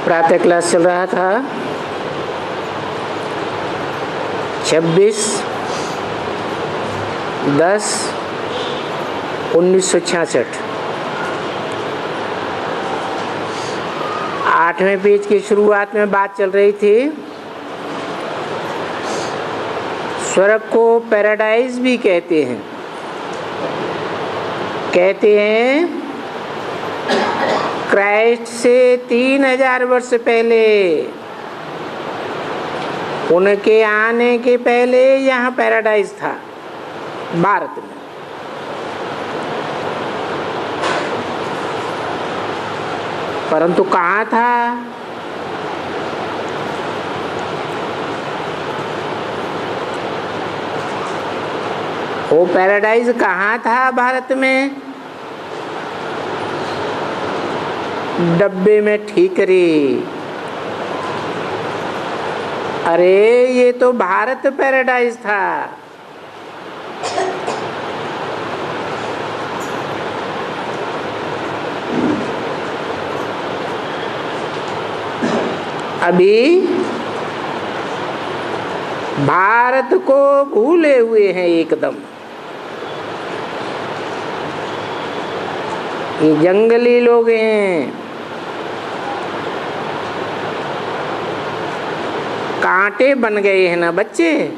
प्रातः क्लास चल रहा था 26/10/1966। 8वें पेज की शुरुआत में बात चल रही थी स्वर्ग को पैराडाइज भी कहते हैं। क्राइस्ट से 3000 वर्ष पहले, उनके आने के पहले यहाँ पैराडाइज था भारत में। परंतु कहाँ था? वो पैराडाइज कहाँ था भारत में? डब्बे में ठीकरी। अरे ये तो भारत पैराडाइज था। अभी भारत को भूले हुए हैं एकदम। ये जंगली लोग हैं, कांटे बन गए हैं ना बच्चे।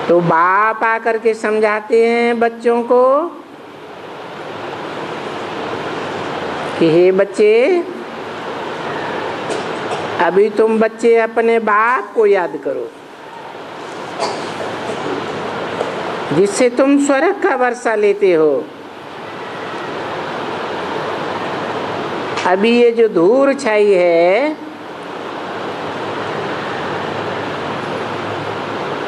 तो बाप आकर के समझाते हैं बच्चों को कि हे बच्चे, अभी तुम बच्चे अपने बाप को याद करो जिससे तुम स्वर्ग का वर्षा लेते हो। अभी ये जो धूल छाई है,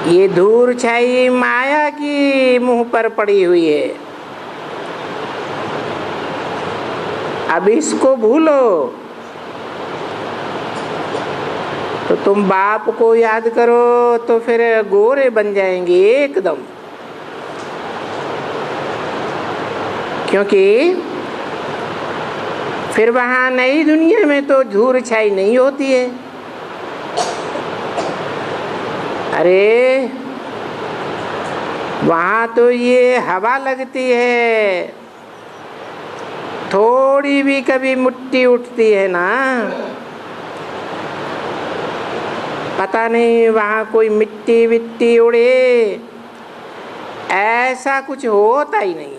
ये धूल छाई माया की मुंह पर पड़ी हुई है। अब इसको भूलो तो तुम बाप को याद करो तो फिर गोरे बन जाएंगे एकदम। क्योंकि फिर वहाँ नई दुनिया में तो धूल छाई नहीं होती है। अरे वहाँ तो ये हवा लगती है, थोड़ी भी कभी मिट्टी उठती है ना, पता नहीं वहाँ कोई मिट्टी विट्टी उड़े, ऐसा कुछ होता ही नहीं है।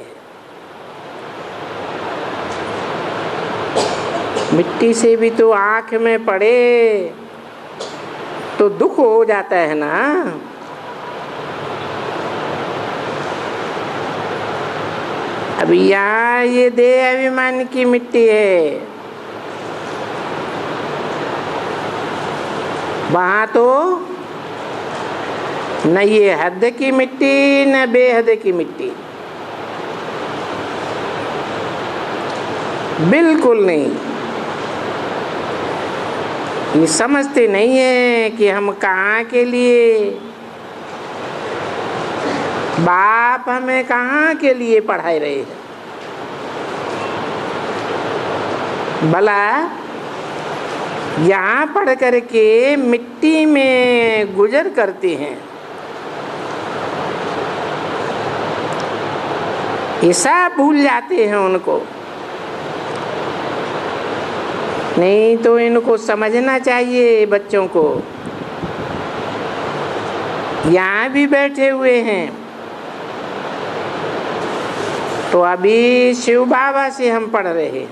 मिट्टी से भी तो आँख में पड़े तो दुख हो जाता है ना। अभी यहाँ ये देह अभिमान की मिट्टी है, वहाँ तो न ये हद की मिट्टी न बेहद की मिट्टी, बिल्कुल नहीं। ये समझते नहीं है कि हम कहाँ के लिए, बाप हमें कहाँ के लिए पढ़ाई रहे हैं। भला यहाँ पढ़ करके मिट्टी में गुजर करते हैं, ऐसा भूल जाते हैं उनको। नहीं तो इनको समझना चाहिए बच्चों को। यहाँ भी बैठे हुए हैं तो अभी शिव बाबा से हम पढ़ रहे हैं,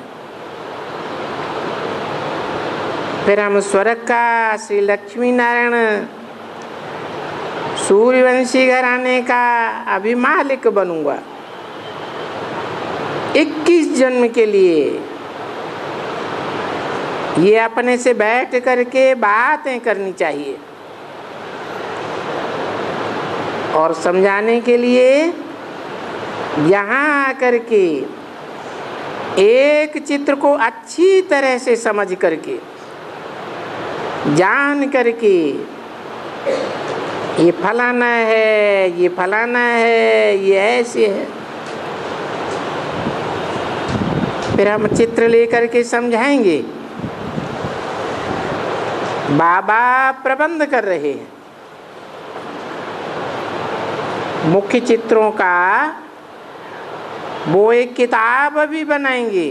फिर हम स्वर्ग का श्री लक्ष्मी नारायण सूर्यवंशी घराने का अभी मालिक बनूंगा 21 जन्म के लिए। ये अपने से बैठ करके बातें करनी चाहिए और समझाने के लिए यहाँ आकर के एक चित्र को अच्छी तरह से समझ करके, जान करके, ये फलाना है, ये फलाना है, ये ऐसे है। फिर हम चित्र लेकर के समझाएंगे। बाबा प्रबंध कर रहे हैं, मुख्य चित्रों का वो एक किताब भी बनाएंगे।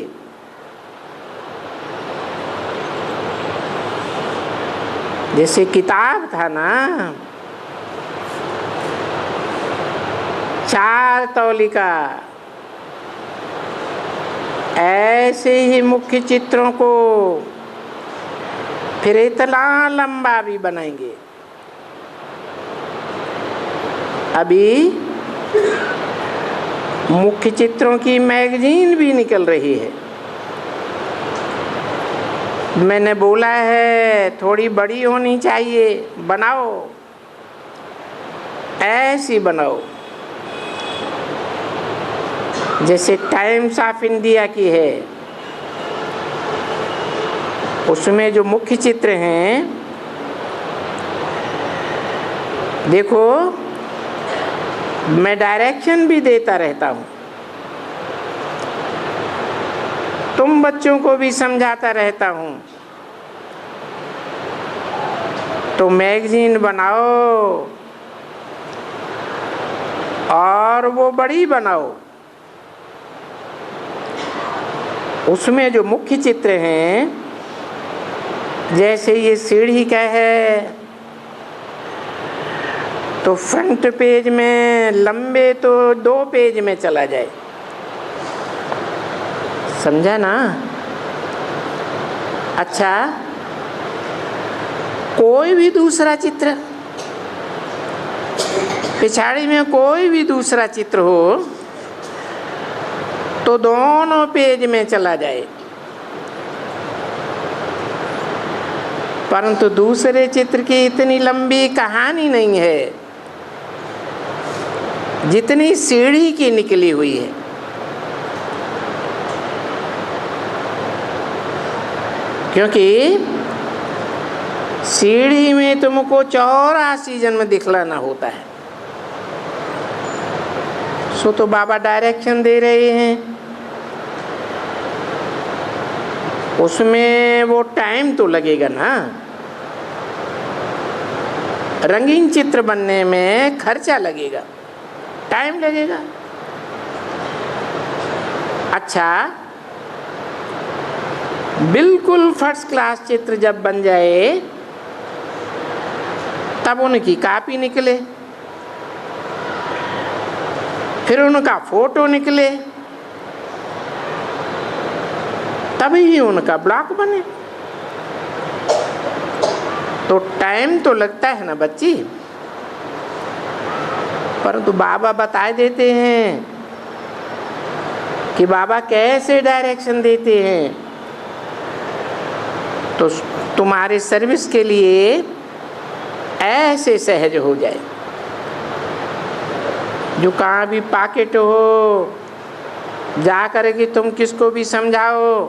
जैसे किताब था ना 4 तौली का, ऐसे ही मुख्य चित्रों को फिर इतना लंबा भी बनाएंगे। अभी मुख्य चित्रों की मैगजीन भी निकल रही है। मैंने बोला है थोड़ी बड़ी होनी चाहिए, बनाओ, ऐसी बनाओ जैसे टाइम्स ऑफ इंडिया की है। उसमें जो मुख्य चित्र हैं, देखो मैं डायरेक्शन भी देता रहता हूँ, तुम बच्चों को भी समझाता रहता हूँ। तो मैगजीन बनाओ और वो बड़ी बनाओ। उसमें जो मुख्य चित्र हैं, जैसे ये सीढ़ी का है तो फ्रंट पेज में लंबे तो 2 पेज में चला जाए, समझा ना? अच्छा, कोई भी दूसरा चित्र, पिछाड़ी में कोई भी दूसरा चित्र हो तो दोनों पेज में चला जाए, परंतु दूसरे चित्र की इतनी लंबी कहानी नहीं है जितनी सीढ़ी की निकली हुई है। क्योंकि सीढ़ी में तुमको 84 जन्म दिखलाना होता है। सो तो बाबा डायरेक्शन दे रहे हैं, उसमें वो टाइम तो लगेगा ना। रंगीन चित्र बनने में खर्चा लगेगा, टाइम लगेगा। अच्छा, बिल्कुल फर्स्ट क्लास चित्र जब बन जाए तब उनकी कॉपी निकले, फिर उनका फोटो निकले, तभी उनका ब्लॉक बने। तो टाइम तो लगता है ना बच्ची, परंतु बाबा बता देते हैं कि बाबा कैसे डायरेक्शन देते हैं। तो तुम्हारे सर्विस के लिए ऐसे सहज हो जाए, जो कहाँ भी पॉकेट हो जा करके तुम किसको भी समझाओ,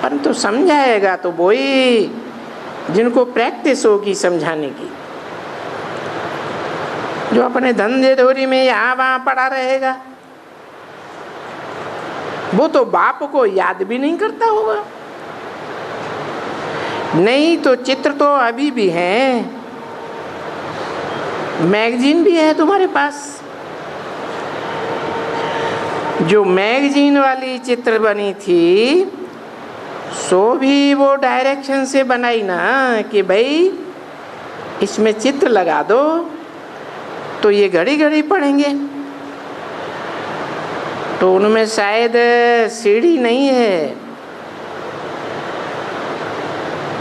परंतु समझाएगा तो वही जिनको प्रैक्टिस होगी समझाने की। जो अपने धंधे धोरी में यहाँ वहाँ पड़ा रहेगा वो तो बाप को याद भी नहीं करता होगा। नहीं तो चित्र तो अभी भी हैं, मैगजीन भी है तुम्हारे पास। जो मैगजीन वाली चित्र बनी थी सो भी वो डायरेक्शन से बनाई ना कि भाई इसमें चित्र लगा दो तो ये घड़ी घड़ी पढ़ेंगे। तो उनमें शायद सीढ़ी नहीं है,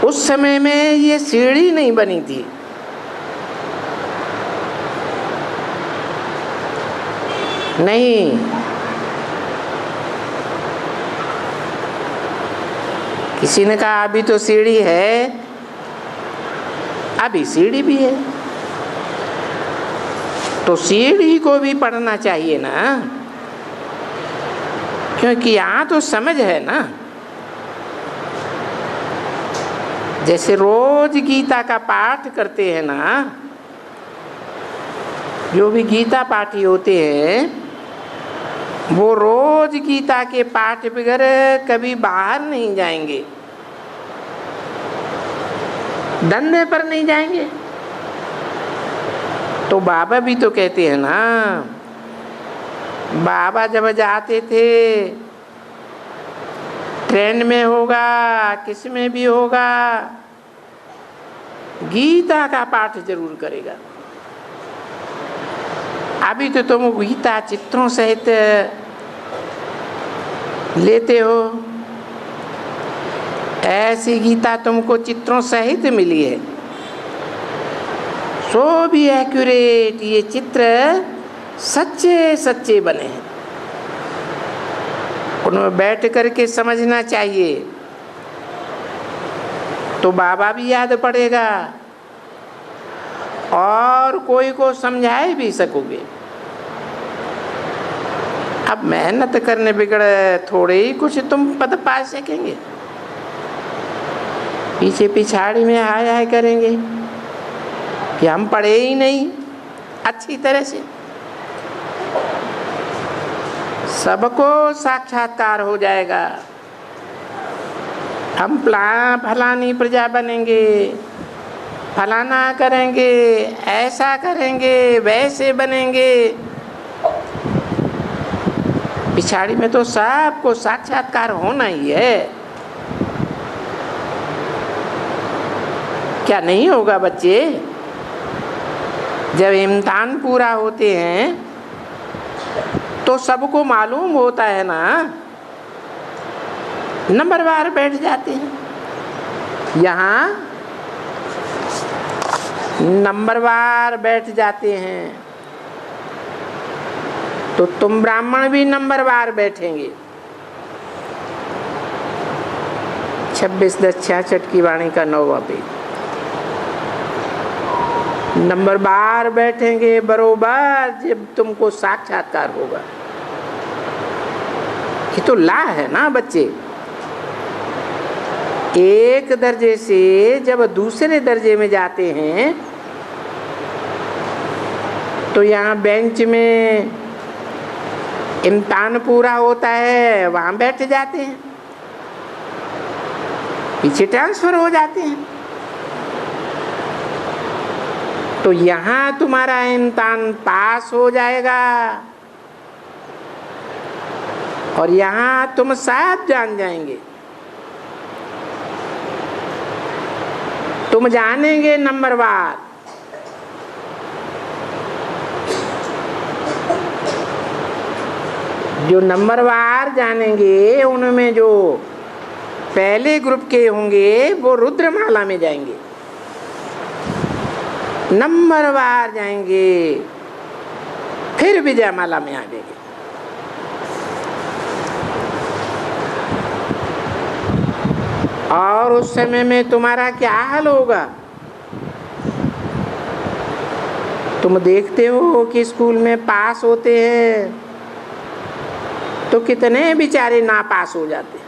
उस समय में ये सीढ़ी नहीं बनी थी। नहीं, किसी ने कहा अभी तो सीढ़ी है, अभी सीढ़ी भी है, तो सीढ़ी को भी पढ़ना चाहिए ना, क्योंकि यहाँ तो समझ है ना। जैसे रोज गीता का पाठ करते हैं ना, जो भी गीता पाठी होते हैं वो रोज गीता के पाठ बगैर कभी बाहर नहीं जाएंगे, धंधे पर नहीं जाएंगे। तो बाबा भी तो कहते हैं ना, बाबा जब जाते थे ट्रेन में होगा किस में भी होगा, गीता का पाठ जरूर करेगा। अभी तो तुम गीता चित्रों सहित लेते हो, ऐसी गीता तुमको चित्रों सहित मिली है, सो भी एक्यूरेट, ये चित्र सच्चे सच्चे बने हैं, उनमें बैठ करके समझना चाहिए तो बाबा भी याद पड़ेगा और कोई को समझाए भी सकोगे। अब मेहनत करने बिगड़े थोड़े ही कुछ तुम पद पा सकेंगे, पीछे पिछाड़ी में हाय हाय करेंगे कि हम पढ़े ही नहीं अच्छी तरह से। सबको साक्षात्कार हो जाएगा, हम फलानी प्रजा बनेंगे, फलाना करेंगे, ऐसा करेंगे, वैसे बनेंगे। पिछाड़ी में तो सबको साक्षात्कार होना ही है, क्या नहीं होगा बच्चे? जब इम्तिहान पूरा होते हैं तो सबको मालूम होता है ना, नंबरवार बैठ जाते हैं। यहाँ नंबरवार बैठ जाते हैं तो तुम ब्राह्मण भी नंबरवार बैठेंगे। 26/10/66 की वाणी का 9वां पेज। नंबरवार बैठेंगे बरोबर जब तुमको साक्षात्कार होगा। ये तो ला है ना बच्चे, एक दर्जे से जब दूसरे दर्जे में जाते हैं तो यहाँ बेंच में इम्तिहान पूरा होता है, वहाँ बैठ जाते हैं, पीछे ट्रांसफर हो जाते हैं। तो यहाँ तुम्हारा इम्तिहान पास हो जाएगा और यहाँ तुम सब जान जाएंगे। तुम जानेंगे नंबरवार, जो नंबरवार जानेंगे उनमें जो पहले ग्रुप के होंगे वो रुद्रमाला में जाएंगे, नंबरवार जाएंगे फिर विजयमाला में आ जाएंगे। और उस समय में तुम्हारा क्या हाल होगा? तुम देखते हो कि स्कूल में पास होते हैं तो कितने बेचारे नापास हो जाते हैं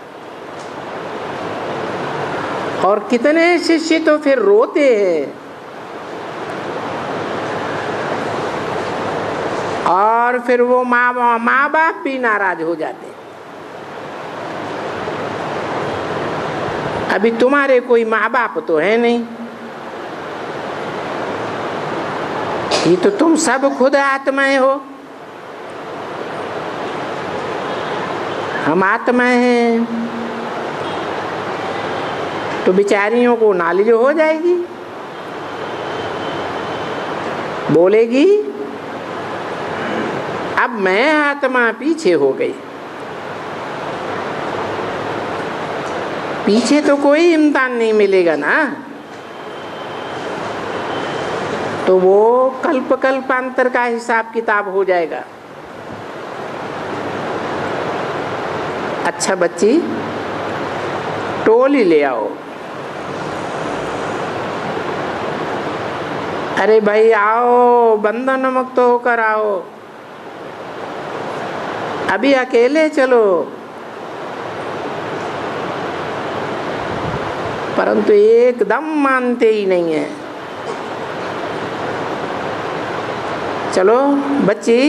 और कितने शिष्य तो फिर रोते हैं और फिर वो माँ बाप भी नाराज हो जाते हैं। अभी तुम्हारे कोई माँ बाप तो है नहीं, ये तो तुम सब खुद आत्माएं हो। हम आत्माएं हैं तो बेचारियों को नॉलेज हो जाएगी, बोलेगी अब मैं आत्मा पीछे हो गई। पीछे तो कोई इम्तिहान नहीं मिलेगा ना, तो वो कल्प कल्पांतर का हिसाब किताब हो जाएगा। अच्छा बच्ची, टोली ले आओ। अरे भाई आओ, बंधन मुक्त होकर आओ, अभी अकेले चलो। परंतु एकदम मानते ही नहीं है। चलो बच्ची,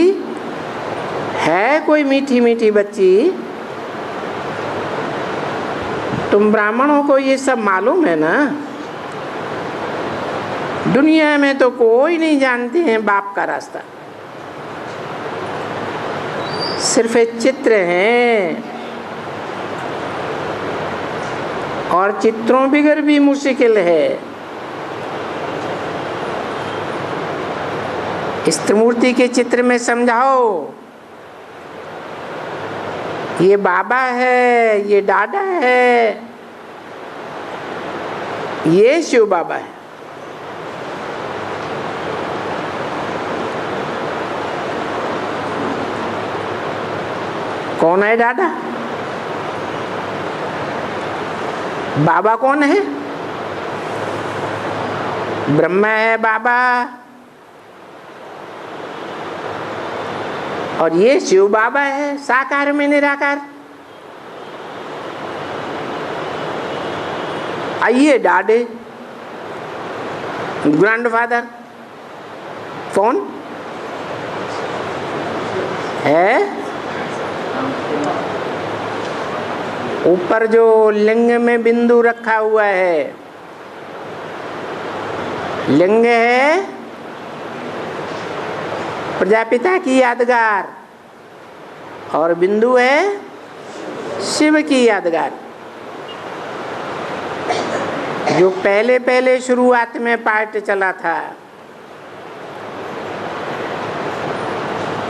है कोई कोई मीठी मीठी बच्ची, तुम ब्राह्मणों को ये सब मालूम है ना? दुनिया में तो कोई नहीं जानते हैं बाप का रास्ता, सिर्फ एक चित्र हैं, और चित्रों बिगर भी मुश्किल है। इस त्रिमूर्ति के चित्र में समझाओ, ये बाबा है, ये दादा है, ये शिव बाबा है। कौन है दादा? बाबा कौन है? ब्रह्मा है बाबा, और ये शिव बाबा है, साकार में निराकार। आइए दादे, ग्रैंडफादर कौन है? ऊपर जो लिंग में बिंदु रखा हुआ है, लिंग है प्रजापिता की यादगार, और बिंदु है शिव की यादगार, जो पहले पहले शुरुआत में पाठ चला था।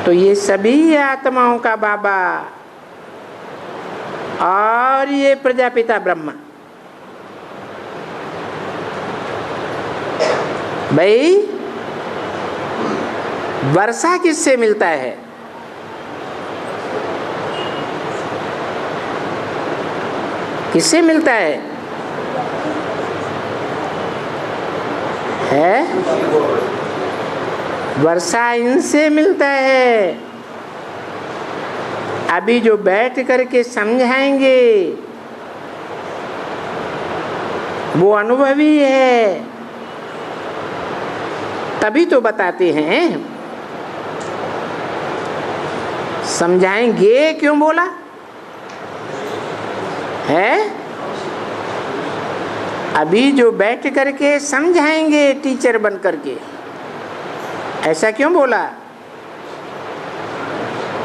तो ये सभी आत्माओं का बाबा, और ये प्रजापिता ब्रह्मा। भाई वर्षा किससे मिलता है? किससे मिलता है? वर्षा इनसे मिलता है। अभी जो बैठ करके समझाएंगे वो अनुभवी है, तभी तो बताते हैं। समझाएंगे क्यों बोला है? अभी जो बैठ करके समझाएंगे टीचर बन करके, ऐसा क्यों बोला?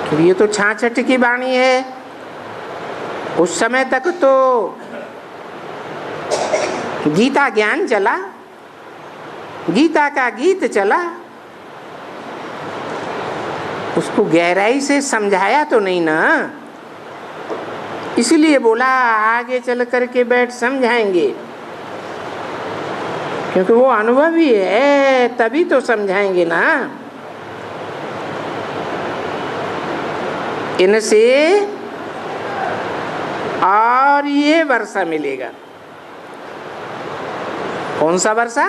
क्योंकि ये तो 66 की वाणी है। उस समय तक तो गीता ज्ञान चला, गीता का गीत चला, उसको गहराई से समझाया तो नहीं ना, इसलिए बोला आगे चल करके बैठ समझाएंगे, क्योंकि वो अनुभवी है, तभी तो समझाएंगे ना। इनसे और ये वर्षा मिलेगा। कौन सा वर्षा?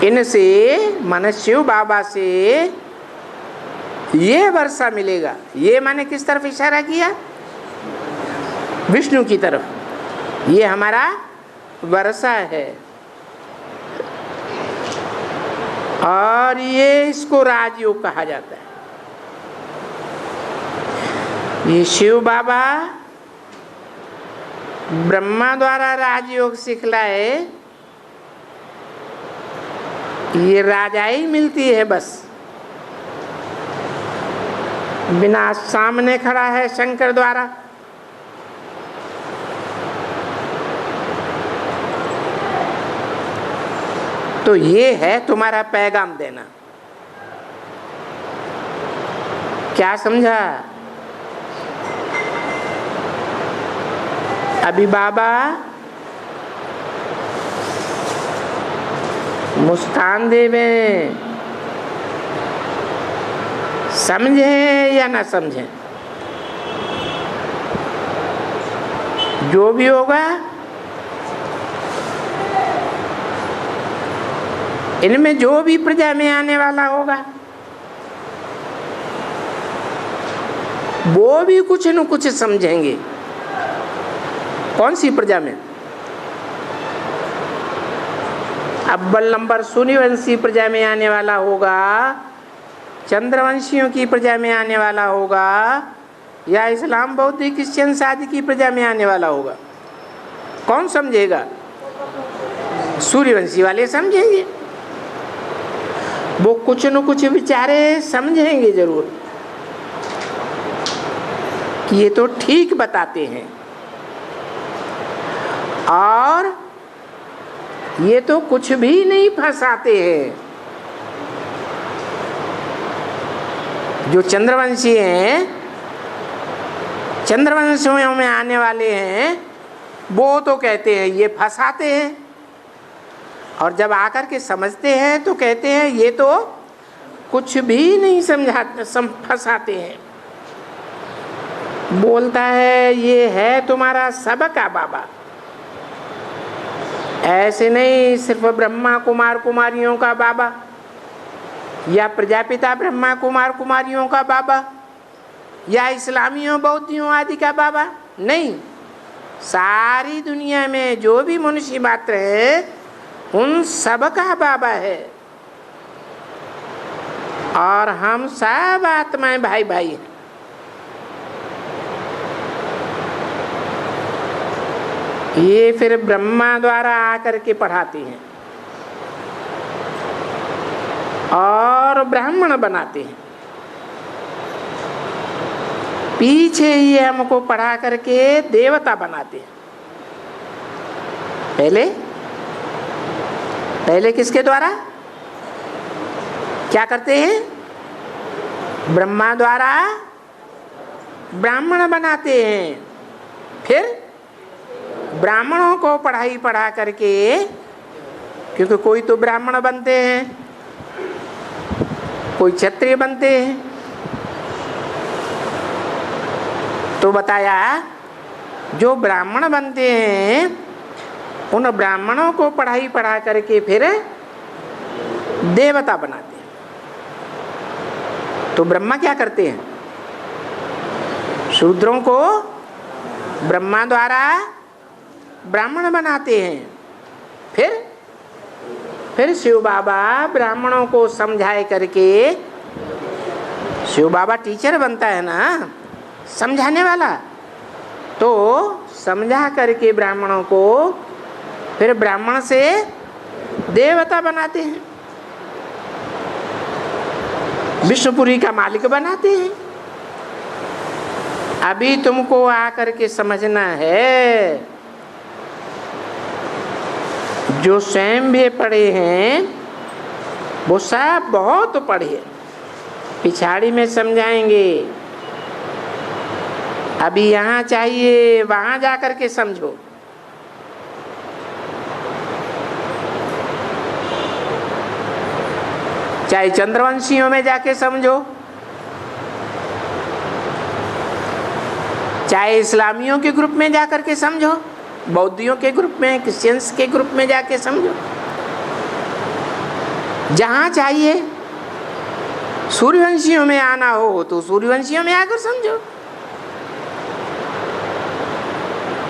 इनसे माने शिव बाबा से ये वर्षा मिलेगा। ये माने किस तरफ इशारा किया? विष्णु की तरफ। ये हमारा वर्षा है, और ये इसको राजयोग कहा जाता है। ये शिव बाबा ब्रह्मा द्वारा राजयोग सिखलाए, ये राजाई मिलती है बस। बिना सामने खड़ा है शंकर द्वारा। तो ये है तुम्हारा पैगाम देना। क्या समझा? अभी बाबा मुस्कान देवे, समझे या ना समझे, जो भी होगा इनमें, जो भी प्रजा में आने वाला होगा वो भी कुछ न कुछ समझेंगे। कौन सी प्रजा में? अव्वल नंबर सूर्यवंशी प्रजा में आने वाला होगा, चंद्रवंशियों की प्रजा में आने वाला होगा या इस्लाम बौद्ध क्रिश्चियन आदि की प्रजा में आने वाला होगा? कौन समझेगा? सूर्यवंशी वाले समझेंगे। वो कुछ न कुछ विचारे समझेंगे जरूर कि ये तो ठीक बताते हैं और ये तो कुछ भी नहीं फंसाते हैं। जो चंद्रवंशी हैं, चंद्रवंशियों में आने वाले हैं, वो तो कहते हैं ये फंसाते हैं, और जब आकर के समझते हैं तो कहते हैं ये तो कुछ भी नहीं फंसाते हैं। बोलता है ये है तुम्हारा सबका बाबा। ऐसे नहीं सिर्फ ब्रह्मा कुमार कुमारियों का बाबा या प्रजापिता ब्रह्मा कुमार कुमारियों का बाबा या इस्लामियों बौद्धियों आदि का बाबा नहीं, सारी दुनिया में जो भी मनुष्य मात्र है उन सब का बाबा है। और हम सब आत्माएं भाई भाई हैं। ये फिर ब्रह्मा द्वारा आकर के पढ़ाते हैं और ब्राह्मण बनाते हैं। पीछे ये हमको पढ़ा करके देवता बनाते हैं। पहले किसके द्वारा क्या करते हैं? ब्रह्मा द्वारा ब्राह्मण बनाते हैं, फिर ब्राह्मणों को पढ़ा करके, क्योंकि कोई तो ब्राह्मण बनते हैं, कोई क्षत्रिय बनते हैं, तो बताया जो ब्राह्मण बनते हैं उन ब्राह्मणों को पढ़ा करके फिर देवता बनाते हैं। तो ब्रह्मा क्या करते हैं? शूद्रों को ब्रह्मा द्वारा ब्राह्मण बनाते हैं, फिर शिव बाबा ब्राह्मणों को समझाए करके, शिव बाबा टीचर बनता है ना, समझाने वाला, तो समझा करके ब्राह्मणों को फिर ब्राह्मण से देवता बनाते हैं, विष्णुपुरी का मालिक बनाते हैं। अभी तुमको आकर के समझना है, जो स्वयं भी पढ़े हैं वो सब बहुत पढ़े, पिछाड़ी में समझाएंगे। अभी यहाँ चाहिए वहाँ जाकर के समझो। चाहे चंद्रवंशियों में जाके समझो, चाहे इस्लामियों के ग्रुप में जाकर के समझो, बौद्धियों के ग्रुप में, क्रिश्चियंस के ग्रुप में जाके समझो, जहाँ चाहिए। सूर्यवंशियों में आना हो तो सूर्यवंशियों में आकर समझो।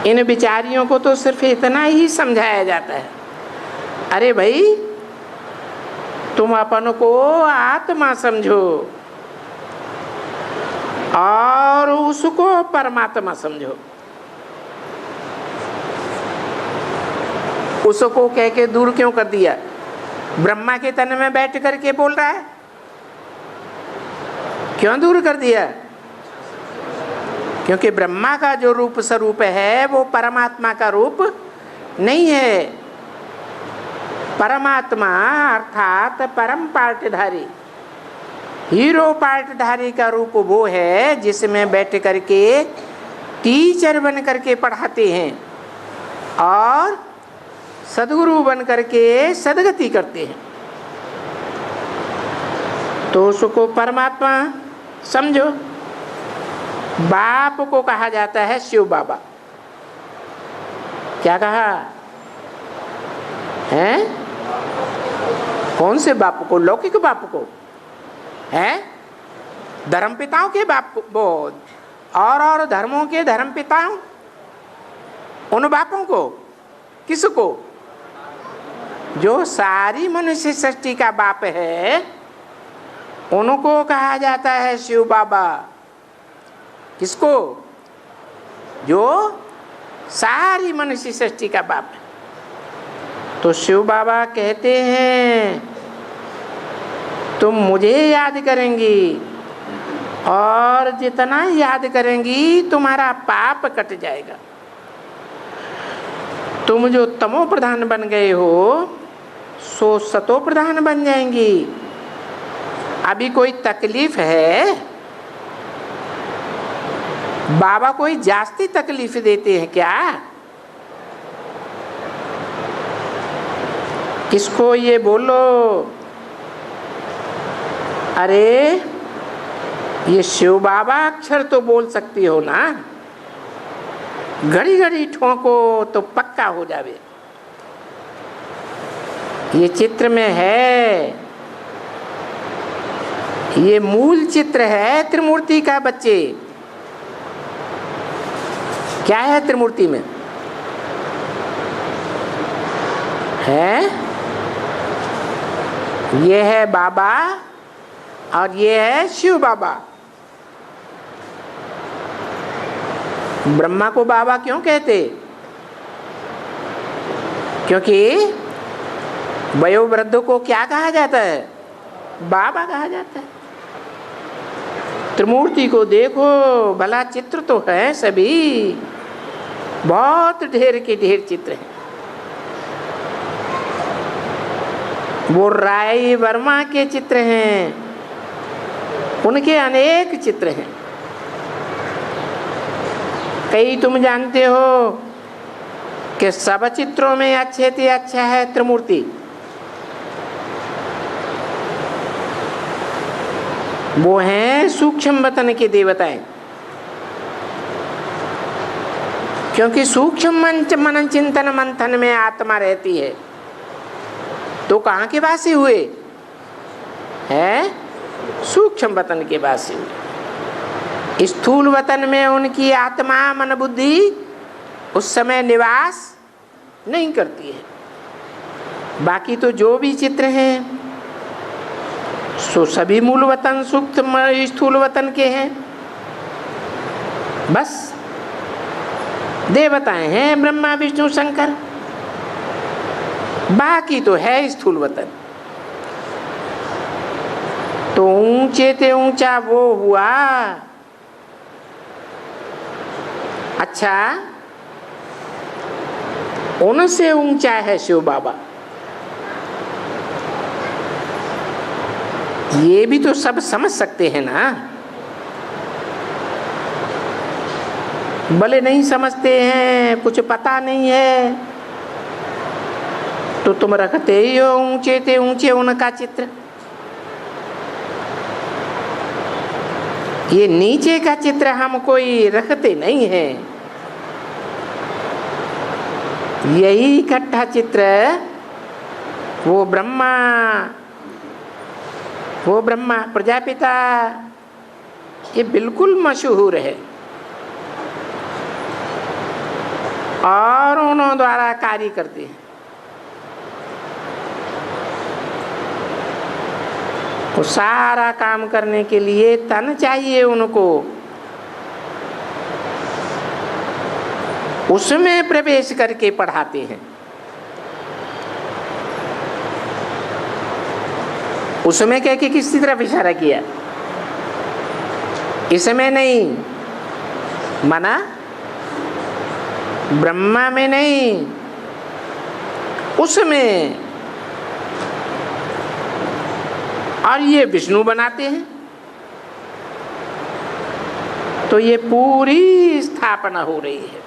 इन बिचारियों को तो सिर्फ इतना ही समझाया जाता है, अरे भाई तुम अपन को आत्मा समझो और उसको परमात्मा समझो। उसको कह के दूर क्यों कर दिया? ब्रह्मा के तन में बैठ करके बोल रहा है, क्यों दूर कर दिया? क्योंकि ब्रह्मा का जो रूप स्वरूप है वो परमात्मा का रूप नहीं है। परमात्मा अर्थात परम पार्टधारी, हीरो पार्टधारी का रूप वो है जिसमें बैठ करके टीचर बन करके पढ़ाते हैं और सदगुरु बन करके सदगति करते हैं। तो उसको परमात्मा समझो। बाप को कहा जाता है शिव बाबा। क्या कहा है? कौन से बाप को? लौकिक बाप को है? धर्म पिताओं के बाप को, और धर्मों के धर्म पिताओं, उन बापों को। किसको? जो सारी मनुष्य सृष्टि का बाप है, उनको कहा जाता है शिव बाबा। किसको? जो सारी मनुष्य सृष्टि का बाप है। तो शिव बाबा कहते हैं तुम मुझे याद करेंगी और जितना याद करेंगी तुम्हारा पाप कट जाएगा। तुम जो तमो प्रधान बन गए हो सो सतो प्रधान बन जाएंगी। अभी कोई तकलीफ है? बाबा कोई जास्ती तकलीफ देते हैं क्या? किसको ये बोलो? अरे ये शिव बाबा अक्षर तो बोल सकती हो ना, घड़ी घड़ी ठोको तो पक्का हो जावे। ये चित्र में है, ये मूल चित्र है त्रिमूर्ति का। बच्चे क्या है त्रिमूर्ति में? है ये है बाबा और ये है शिव बाबा। ब्रह्मा को बाबा क्यों कहते? क्योंकि वयोवृद्ध को क्या कहा जाता है? बाबा कहा जाता है। त्रिमूर्ति को देखो, भला चित्र तो है सभी, बहुत ढेर के ढेर चित्र हैं। वो राय वर्मा के चित्र हैं, उनके अनेक चित्र हैं। कई तुम जानते हो कि सब चित्रों में अच्छे से अच्छा है त्रिमूर्ति। वो हैं सूक्ष्म वतन के देवताएं। क्योंकि सूक्ष्म मन चिंतन मंथन में आत्मा रहती है। तो कहाँ के वासी हुए हैं? सूक्ष्म वतन के वासी हुए। स्थूल वतन में उनकी आत्मा मन बुद्धि उस समय निवास नहीं करती है। बाकी तो जो भी चित्र हैं सो सभी मूल वतन सूक्ष्म स्थूल वतन के हैं। बस देवताएं हैं ब्रह्मा विष्णु शंकर, बाकी तो है स्थूल वतन। तो ऊंचे ते ऊंचा वो हुआ। अच्छा, उनसे ऊंचा है शिव बाबा। ये भी तो सब समझ सकते हैं ना। भले नहीं समझते हैं, कुछ पता नहीं है, तो तुम रखते ही हो ऊंचे ते ऊंचे उनका चित्र। ये नीचे का चित्र हम कोई रखते नहीं है। यही इकट्ठा चित्र वो ब्रह्मा प्रजापिता, ये बिल्कुल मशहूर है और उन्हों द्वारा कार्य करते हैं। तो सारा काम करने के लिए तन चाहिए उनको, उसमें प्रवेश करके पढ़ाते हैं। उसमें कह के किसी तरफ इशारा किया? इसमें नहीं, माना ब्रह्मा में नहीं, उसमें। और ये विष्णु बनाते हैं। तो ये पूरी स्थापना हो रही है।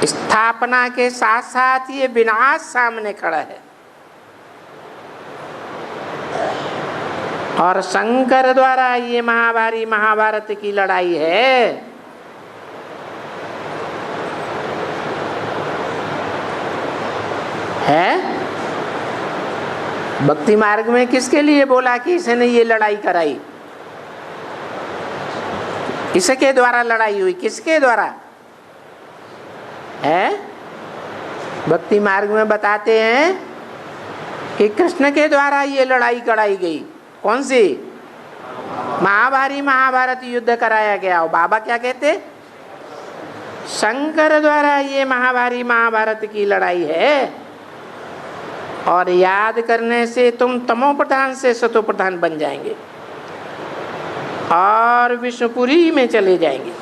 स्थापना के साथ साथ ये विनाश सामने खड़ा है। और शंकर द्वारा ये महाभारत की लड़ाई है। भक्ति मार्ग में किसके लिए बोला कि इसने ये लड़ाई कराई? किसके द्वारा लड़ाई हुई? किसके द्वारा है? भक्ति मार्ग में बताते हैं कि कृष्ण के द्वारा ये लड़ाई कराई गई। कौन सी? महाभारत युद्ध कराया गया। और बाबा क्या कहते? शंकर द्वारा ये महाभारत की लड़ाई है, और याद करने से तुम तमो प्रधान से सतो प्रधान बन जाएंगे और विष्णुपुरी में चले जाएंगे।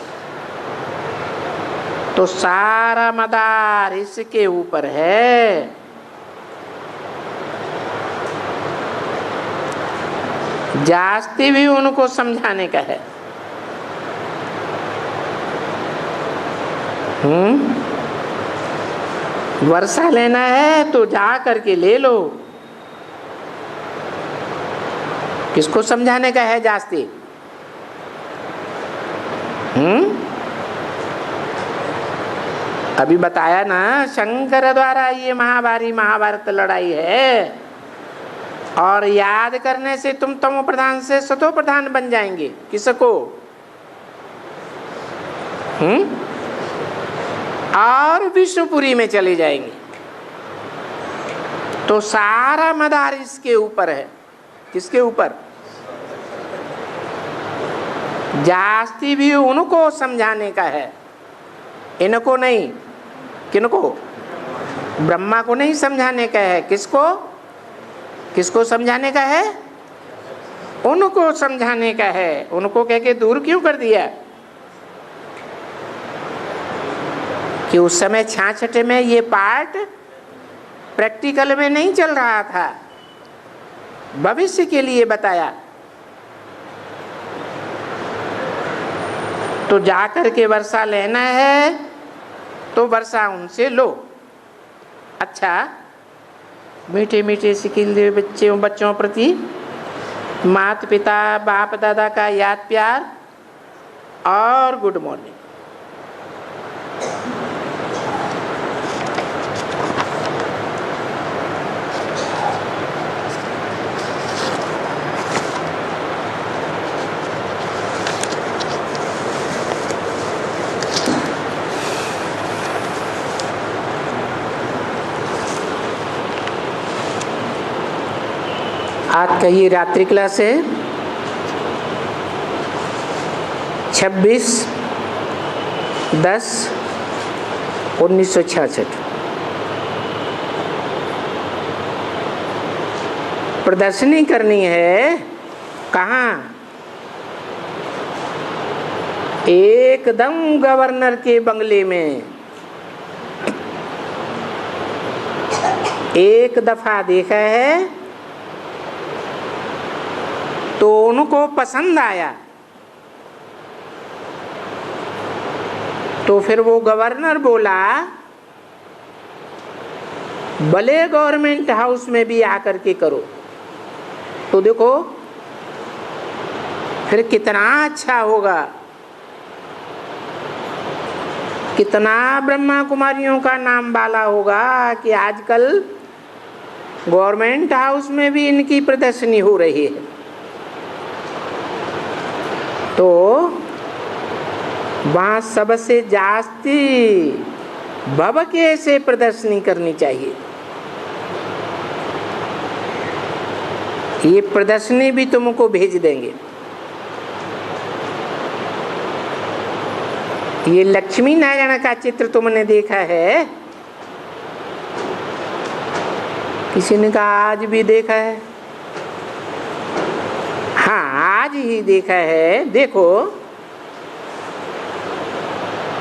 तो सारा मदार इसके ऊपर है। जास्ती भी उनको समझाने का है। वर्षा लेना है तो जा करके ले लो। किसको समझाने का है जास्ती? अभी बताया ना, शंकर द्वारा ये महाभारत लड़ाई है, और याद करने से तुम तमो प्रधान से सतो प्रधान बन जाएंगे। किसको? और विष्णुपुरी में चले जाएंगे। तो सारा मदार इसके ऊपर है। किसके ऊपर? जास्ती भी उनको समझाने का है, इनको नहीं। किनको? ब्रह्मा को नहीं समझाने का है। किसको? किसको समझाने का है? उनको समझाने का है। उनको कह के दूर क्यों कर दिया? कि उस समय 66 में ये पार्ट प्रैक्टिकल में नहीं चल रहा था, भविष्य के लिए बताया। तो जाकर के वर्षा लेना है तो वर्षा उनसे लो। अच्छा, मीठे मीठे सिखिल दे बच्चों प्रति माता पिता बाप दादा का याद प्यार और गुड मॉर्निंग। आज का ये रात्रि क्लास है 26/10/1966। प्रदर्शनी करनी है। कहाँ? एकदम गवर्नर के बंगले में। एक दफा देखा है तो उनको पसंद आया, तो फिर वो गवर्नर बोला भले गवर्नमेंट हाउस में भी आकर के करो। तो देखो फिर कितना अच्छा होगा, कितना ब्रह्मा कुमारियों का नाम वाला होगा कि आजकल गवर्नमेंट हाउस में भी इनकी प्रदर्शनी हो रही है। तो वहाँ सबसे जास्ती भवके से प्रदर्शनी करनी चाहिए। ये प्रदर्शनी भी तुमको भेज देंगे। ये लक्ष्मी नारायण का चित्र तुमने देखा है? किसी ने कहा आज भी देखा है। हाँ, आज ही देखा है। देखो,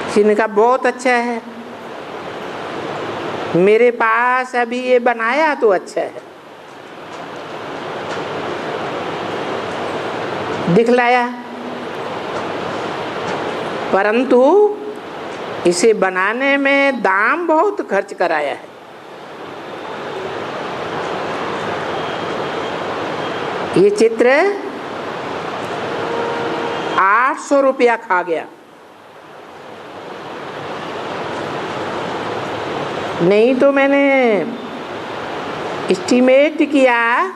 किसी ने कहा बहुत अच्छा है। मेरे पास अभी ये बनाया तो अच्छा है, दिखलाया, परंतु इसे बनाने में दाम बहुत खर्च कराया है। ये चित्र 800 रुपया खा गया। नहीं तो मैंने एस्टीमेट किया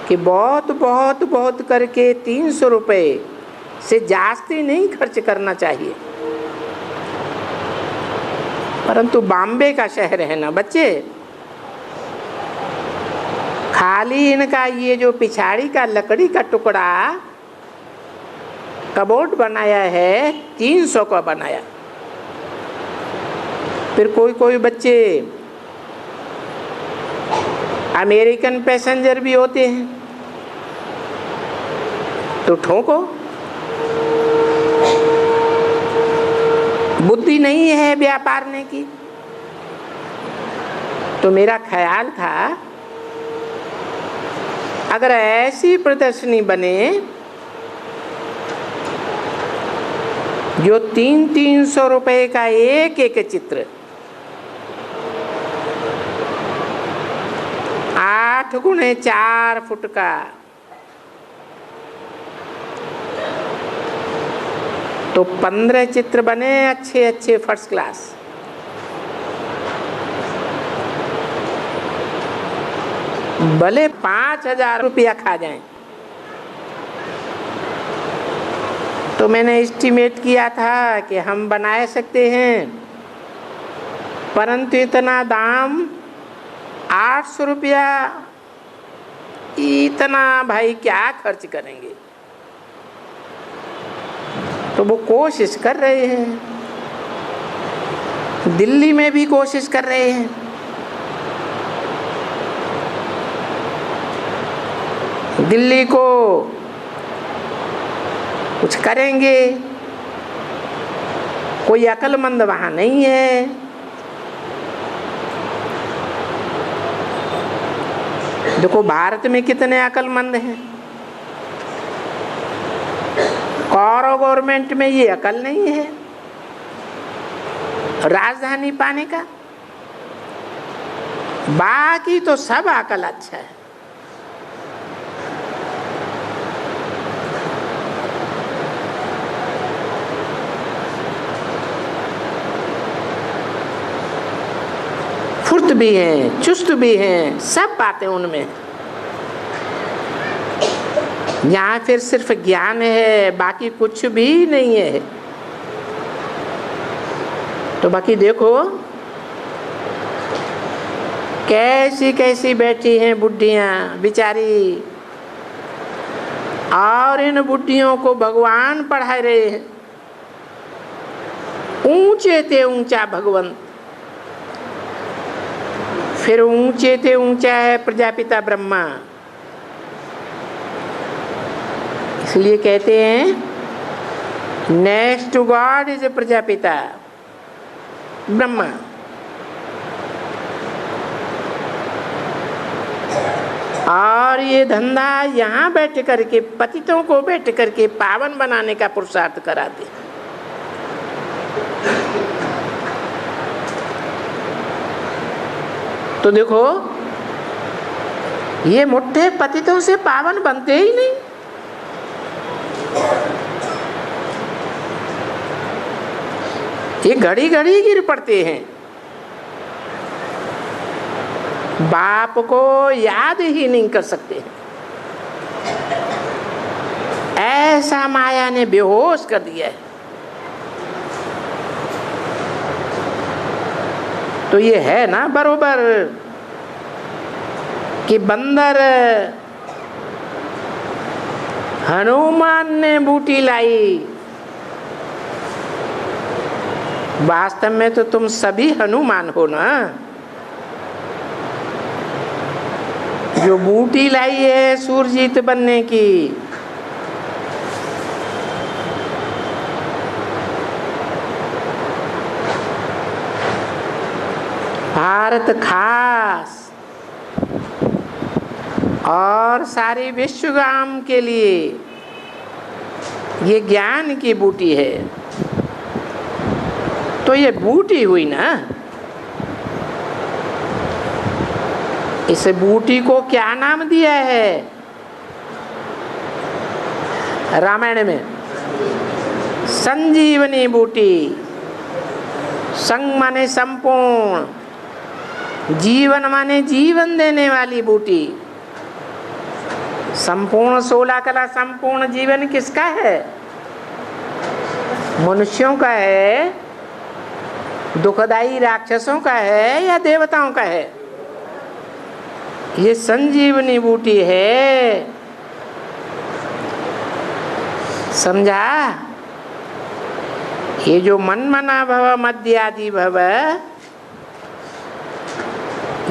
कि बहुत बहुत बहुत करके 300 रुपये से जास्ती नहीं खर्च करना चाहिए। परंतु बॉम्बे का शहर है ना बच्चे, खाली इनका ये जो पिछाड़ी का लकड़ी का टुकड़ा कबोर्ड बनाया है 300 का बनाया। फिर कोई कोई बच्चे अमेरिकन पैसेंजर भी होते हैं, तो ठोको। बुद्धि नहीं है व्यापारने की। तो मेरा ख्याल था अगर ऐसी प्रदर्शनी बने जो 300 रुपए का एक एक चित्र, 8 गुणे 4 फुट का, तो 15 चित्र बने अच्छे अच्छे फर्स्ट क्लास। भले 5000 रुपया खा जाएं। तो मैंने एस्टिमेट किया था कि हम बना सकते हैं, परंतु इतना दाम 800 रुपया, इतना भाई क्या खर्च करेंगे। तो वो कोशिश कर रहे हैं, दिल्ली में भी कोशिश कर रहे हैं। दिल्ली को कुछ करेंगे, कोई अक्लमंद वहां नहीं है। देखो भारत में कितने अक्लमंद हैं, और गवर्नमेंट में ये अकल नहीं है राजधानी पाने का। बाकी तो सब अकल अच्छा है। फुर्त भी हैं, चुस्त भी हैं, सब बातें उनमें। यहाँ फिर सिर्फ ज्ञान है, बाकी कुछ भी नहीं है। तो बाकी देखो कैसी कैसी बैठी हैं बुढ़ियाँ बेचारी, और इन बुढ़ियों को भगवान पढ़ा रहे हैं। ऊंचे थे ऊंचा भगवंत, फिर ऊंचे थे ऊंचा है प्रजापिता ब्रह्मा। इसलिए कहते हैं next to God is Prajapita Brahma. और ये धंधा यहाँ बैठ करके पतितों को बैठ करके पावन बनाने का पुरुषार्थ कराते। तो देखो ये मुट्ठे पतितों से पावन बनते ही नहीं। ये घड़ी घड़ी गिर पड़ते हैं, बाप को याद ही नहीं कर सकते। ऐसा माया ने बेहोश कर दिया है। तो ये है ना बरोबर कि बंदर हनुमान ने बूटी लाई। वास्तव में तो तुम सभी हनुमान हो ना, जो बूटी लाई है सूरजीत बनने की। भारत खास और सारे विश्वगाम के लिए ये ज्ञान की बूटी है। तो ये बूटी हुई ना, इस बूटी को क्या नाम दिया है रामायण में? संजीवनी बूटी। संग माने संपूर्ण, जीवन माने जीवन देने वाली बूटी। संपूर्ण 16 कला संपूर्ण जीवन किसका है? मनुष्यों का है, दुखदाई राक्षसों का है, या देवताओं का है? ये संजीवनी बूटी है, समझा? ये जो मनमना भव मध्यादि भव,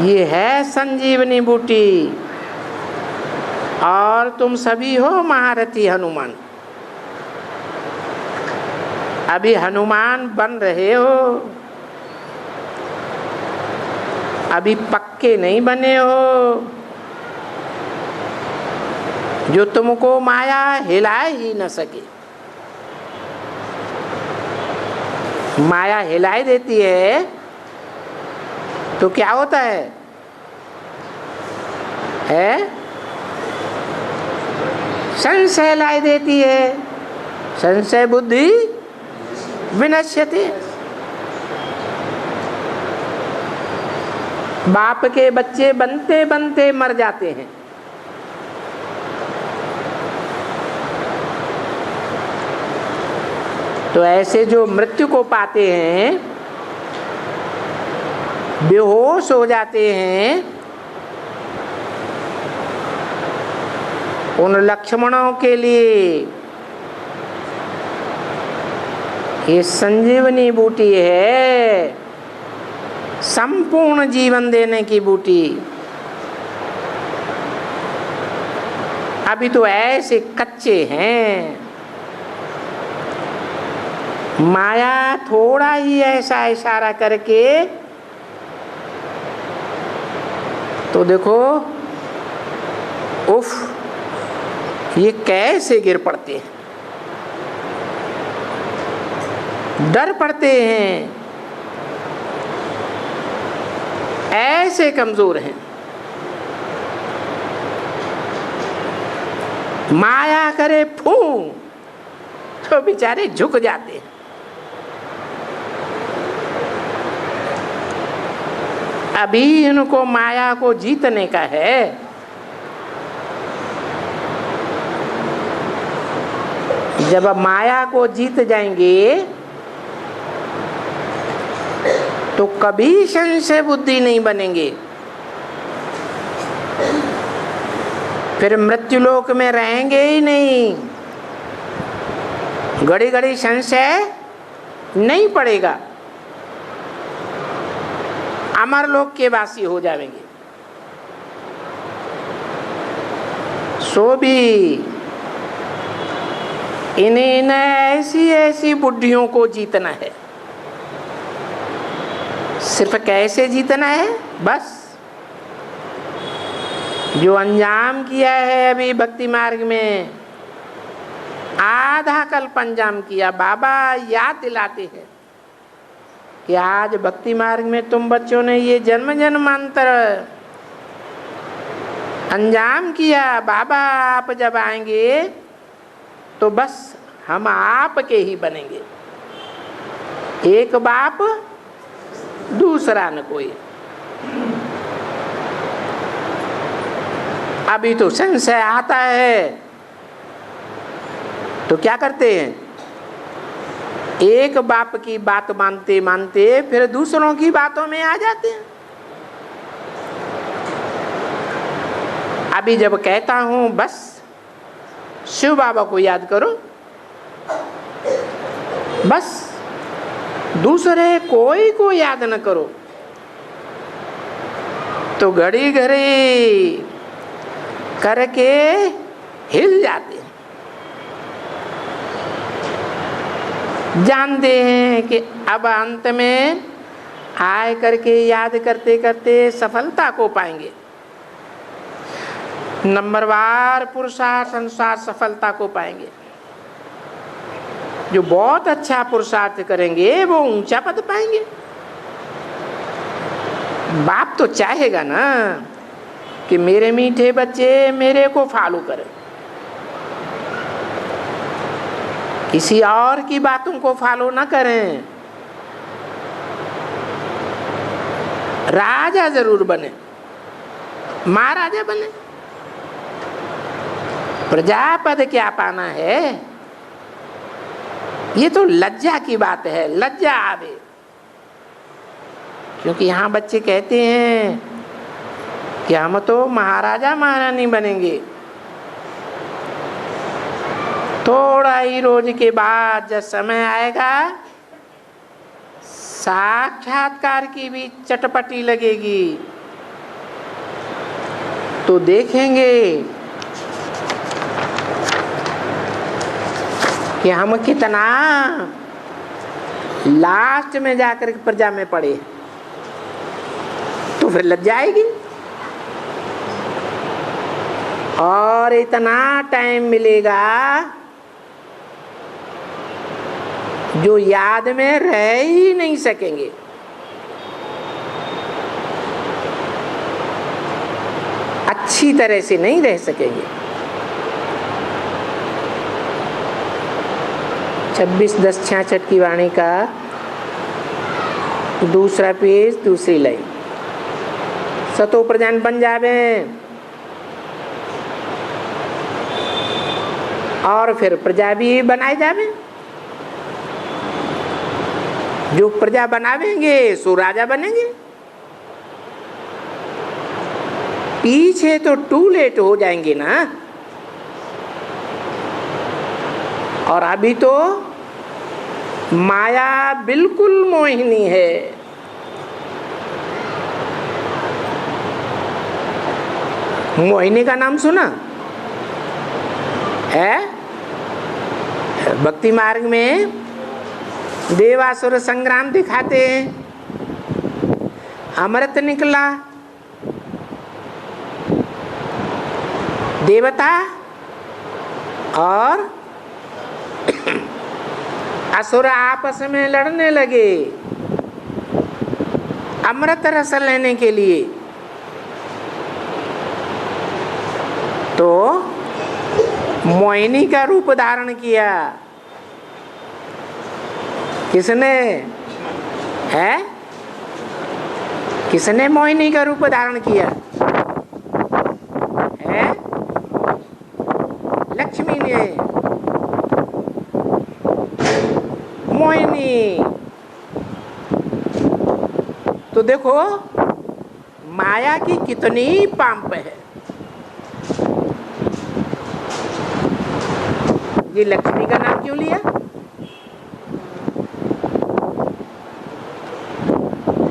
ये है संजीवनी बूटी। और तुम सभी हो महारथी हनुमान। अभी हनुमान बन रहे हो, अभी पक्के नहीं बने हो। जो तुमको माया हिला ही न सके। माया हिलाई देती है तो क्या होता है? संशय लाई देती है। संशय बुद्धि विनश्यते। बाप के बच्चे बनते बनते मर जाते हैं। तो ऐसे जो मृत्यु को पाते हैं, बेहोश हो जाते हैं, उन लक्ष्मणों के लिए ये संजीवनी बूटी है, संपूर्ण जीवन देने की बूटी। अभी तो ऐसे कच्चे हैं। माया थोड़ा ही ऐसा इशारा करके तो देखो, उफ, ये कैसे गिर पड़ते हैं, डर पड़ते हैं, ऐसे कमजोर हैं। माया करे फू तो बेचारे झुक जाते हैं। अभी इनको माया को जीतने का है। जब माया को जीत जाएंगे तो कभी संशय बुद्धि नहीं बनेंगे। फिर मृत्युलोक में रहेंगे ही नहीं। घड़ी घड़ी संशय नहीं पड़ेगा। अमरलोक के वासी हो जाएंगे। सो भी इन्हें ऐसी ऐसी बुद्धियों को जीतना है। सिर्फ कैसे जीतना है? बस जो अंजाम किया है अभी भक्ति मार्ग में, आधा कल्प अंजाम किया, बाबा याद दिलाते हैं कि आज भक्ति मार्ग में तुम बच्चों ने ये जन्म जन्मांतर अंजाम किया। बाबा आप जब आएंगे तो बस हम आपके ही बनेंगे। एक बाप दूसरा न कोई। अभी तो संशय आता है तो क्या करते हैं? एक बाप की बात मानते मानते फिर दूसरों की बातों में आ जाते हैं। अभी जब कहता हूं बस शिव बाबा को याद करो, बस दूसरे कोई को याद न करो, तो घड़ी घड़ी करके हिल जाते हैं। जानते हैं कि अब अंत में आए करके याद करते करते सफलता को पाएंगे। नंबरवार पुरुषार्थ अनुसार सफलता को पाएंगे। जो बहुत अच्छा पुरुषार्थ करेंगे वो ऊंचा पद पाएंगे। बाप तो चाहेगा ना कि मेरे मीठे बच्चे मेरे को फॉलो करें, किसी और की बातों को फॉलो ना करें। राजा जरूर बने, महाराजा बने, प्रजापद क्या पाना है? ये तो लज्जा की बात है। लज्जा आवे, क्योंकि यहाँ बच्चे कहते हैं कि हम तो महाराजा महारानी बनेंगे। थोड़ा ही रोज के बाद जब समय आएगा, साक्षात्कार की भी चटपटी लगेगी, तो देखेंगे कि हम कितना लास्ट में जाकर प्रजा में पड़े, तो फिर लग जाएगी। और इतना टाइम मिलेगा जो याद में रह ही नहीं सकेंगे। अच्छी तरह से नहीं रह सकेंगे। 26/10/66 की वाणी का दूसरा पेज, दूसरी लाइन। सतो प्रजान बन जावे और फिर प्रजा भी बनाए जावे। जो प्रजा बनावेंगे सो राजा बनेंगे। पीछे तो टू लेट हो जाएंगे ना। और अभी तो माया बिल्कुल मोहिनी है। मोहिनी का नाम सुना है? भक्ति मार्ग में देवासुर संग्राम दिखाते हैं। अमृत निकला, देवता और असुर आपस में लड़ने लगे अमृत रस लेने के लिए। तो मोहिनी का रूप धारण किया। किसने है? किसने मोहिनी का रूप धारण किया है? लक्ष्मी ने। मोहिनी तो देखो माया की कितनी पांप है। ये लक्ष्मी का नाम क्यों लिया?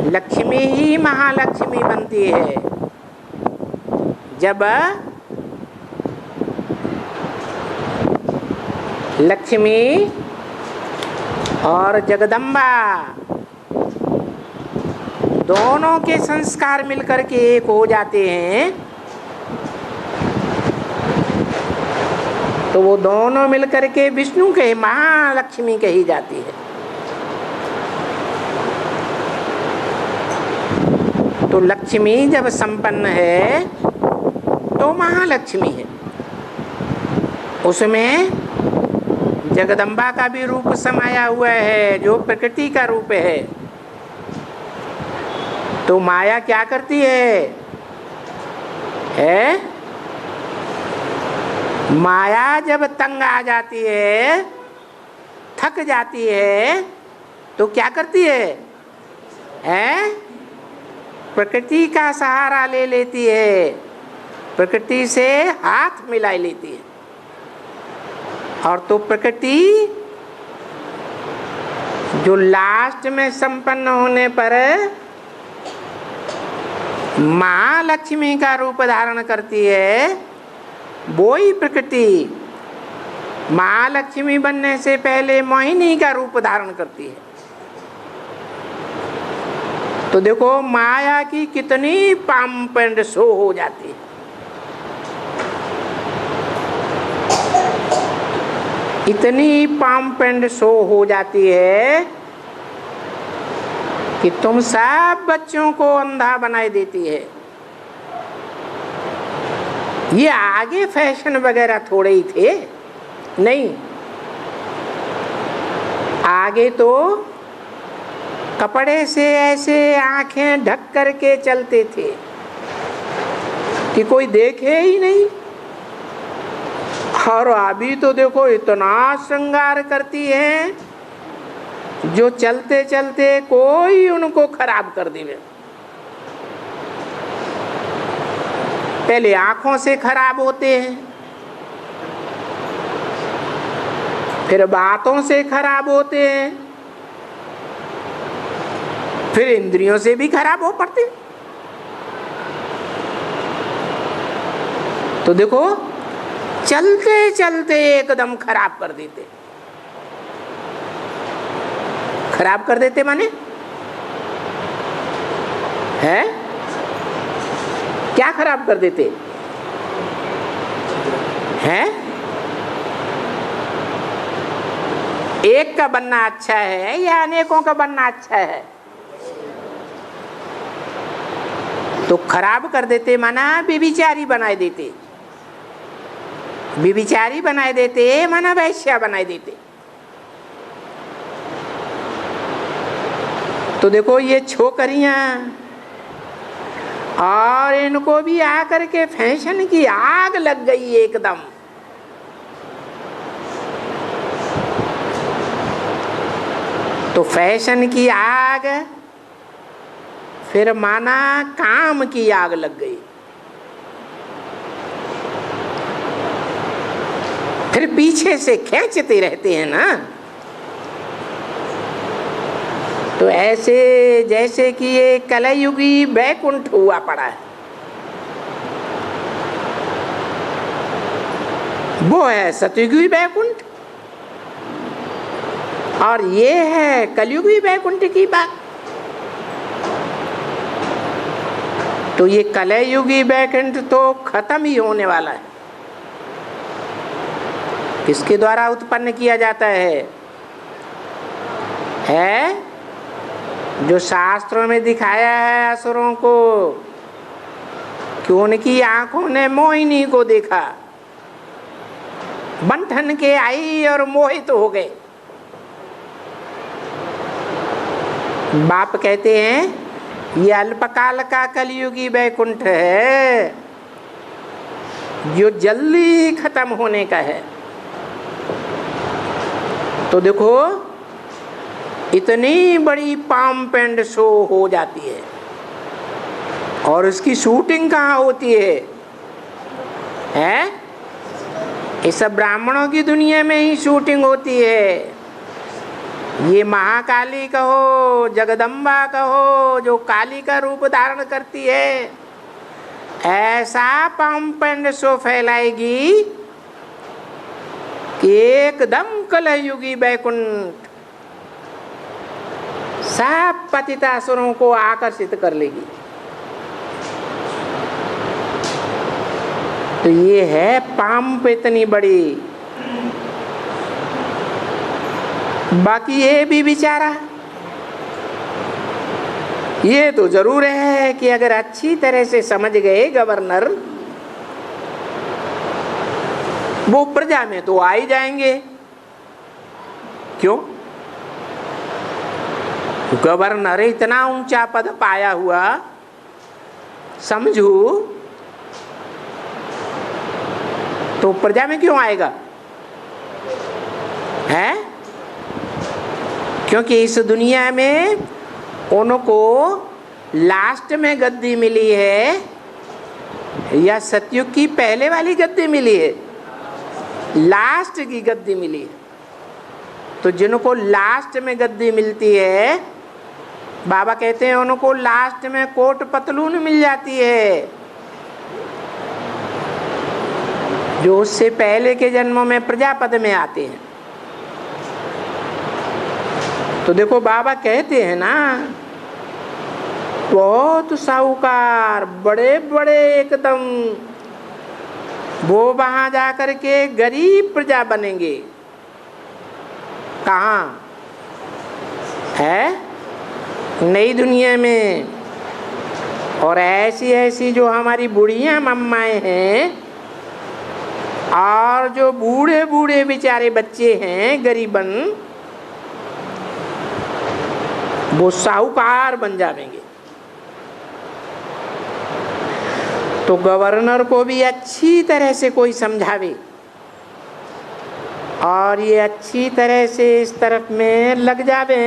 लक्ष्मी ही महालक्ष्मी बनती है जब लक्ष्मी और जगदम्बा दोनों के संस्कार मिलकर के एक हो जाते हैं। तो वो दोनों मिलकर के विष्णु के महालक्ष्मी कही जाती है। तो लक्ष्मी जब संपन्न है तो महालक्ष्मी है। उसमें जगदम्बा का भी रूप समाया हुआ है जो प्रकृति का रूप है। तो माया क्या करती है? माया जब तंग आ जाती है, थक जाती है, तो क्या करती है? प्रकृति का सहारा ले लेती है, प्रकृति से हाथ मिला लेती है। और तो प्रकृति जो लास्ट में संपन्न होने पर माँ लक्ष्मी का रूप धारण करती है, वो ही प्रकृति माँ लक्ष्मी बनने से पहले मोहिनी का रूप धारण करती है। तो देखो माया की कितनी पंप एंड शो हो जाती है। इतनी पंप एंड शो हो जाती है कि तुम सब बच्चों को अंधा बनाए देती है। ये आगे फैशन वगैरह थोड़े ही थे, नहीं, आगे तो कपड़े से ऐसे आंखें ढक करके चलते थे कि कोई देखे ही नहीं। और अभी तो देखो इतना श्रृंगार करती है जो चलते चलते कोई उनको खराब कर देवे। पहले आंखों से खराब होते हैं, फिर बातों से खराब होते हैं, फिर इंद्रियों से भी खराब हो पड़ते। तो देखो चलते चलते एकदम खराब कर देते। खराब कर देते माने है क्या? खराब कर देते हैं? एक का बनना अच्छा है या अनेकों का बनना अच्छा है? तो खराब कर देते माना व्यभिचारी बनाए देते, व्यभिचारी बनाए देते माना वैश्या बनाए देते। तो देखो ये छोकरियां, और इनको भी आकर के फैशन की आग लग गई एकदम। तो फैशन की आग, फिर माना काम की आग लग गई, फिर पीछे से खींचते रहते हैं ना। तो ऐसे जैसे कि ये कलयुगी बैकुंठ हुआ पड़ा है, वो है सतयुगी बैकुंठ, और ये है कलयुगी बैकुंठ की बात। तो ये कलयुगी बैकुंठ तो खत्म ही होने वाला है। किसके द्वारा उत्पन्न किया जाता है? जो शास्त्रों में दिखाया है असुरों को कि उनकी आंखों ने मोहिनी को देखा, बंठन के आई और मोहित हो गए। बाप कहते हैं ये अल्पकाल का कलयुगी बैकुंठ है, जो जल्दी खत्म होने का है। तो देखो इतनी बड़ी पाम्प एंड शो हो जाती है, और उसकी शूटिंग कहाँ होती है? ये सब ब्राह्मणों की दुनिया में ही शूटिंग होती है। ये महाकाली कहो, जगदम्बा कहो, जो काली का रूप धारण करती है, ऐसा पंप एंड शो फैलाएगी कि एकदम कलयुगी बैकुंठ सब पतितासुरों को आकर्षित कर लेगी। तो ये है पंप इतनी बड़ी। बाकी ये भी बेचारा, ये तो जरूर है कि अगर अच्छी तरह से समझ गए गवर्नर, वो प्रजा में तो आ ही जाएंगे। क्यों? गवर्नर इतना ऊंचा पद पाया हुआ, समझू, तो प्रजा में क्यों आएगा? है? क्योंकि इस दुनिया में उनको लास्ट में गद्दी मिली है या सतयुग की पहले वाली गद्दी मिली है? लास्ट की गद्दी मिली है। तो जिनको लास्ट में गद्दी मिलती है, बाबा कहते हैं उनको लास्ट में कोट पतलून मिल जाती है। जो उससे पहले के जन्मों में प्रजापद में आते हैं। तो देखो बाबा कहते हैं ना, बहुत साहूकार बड़े बड़े एकदम, वो वहां जाकर के गरीब प्रजा बनेंगे। कहाँ है? नई दुनिया में। और ऐसी ऐसी जो हमारी बुढ़ियां मम्माएं हैं, और जो बूढ़े बूढ़े बेचारे बच्चे हैं गरीबन, वो साहूकार बन जाएंगे। तो गवर्नर को भी अच्छी तरह से कोई समझावे, और ये अच्छी तरह से इस तरफ में लग जावे,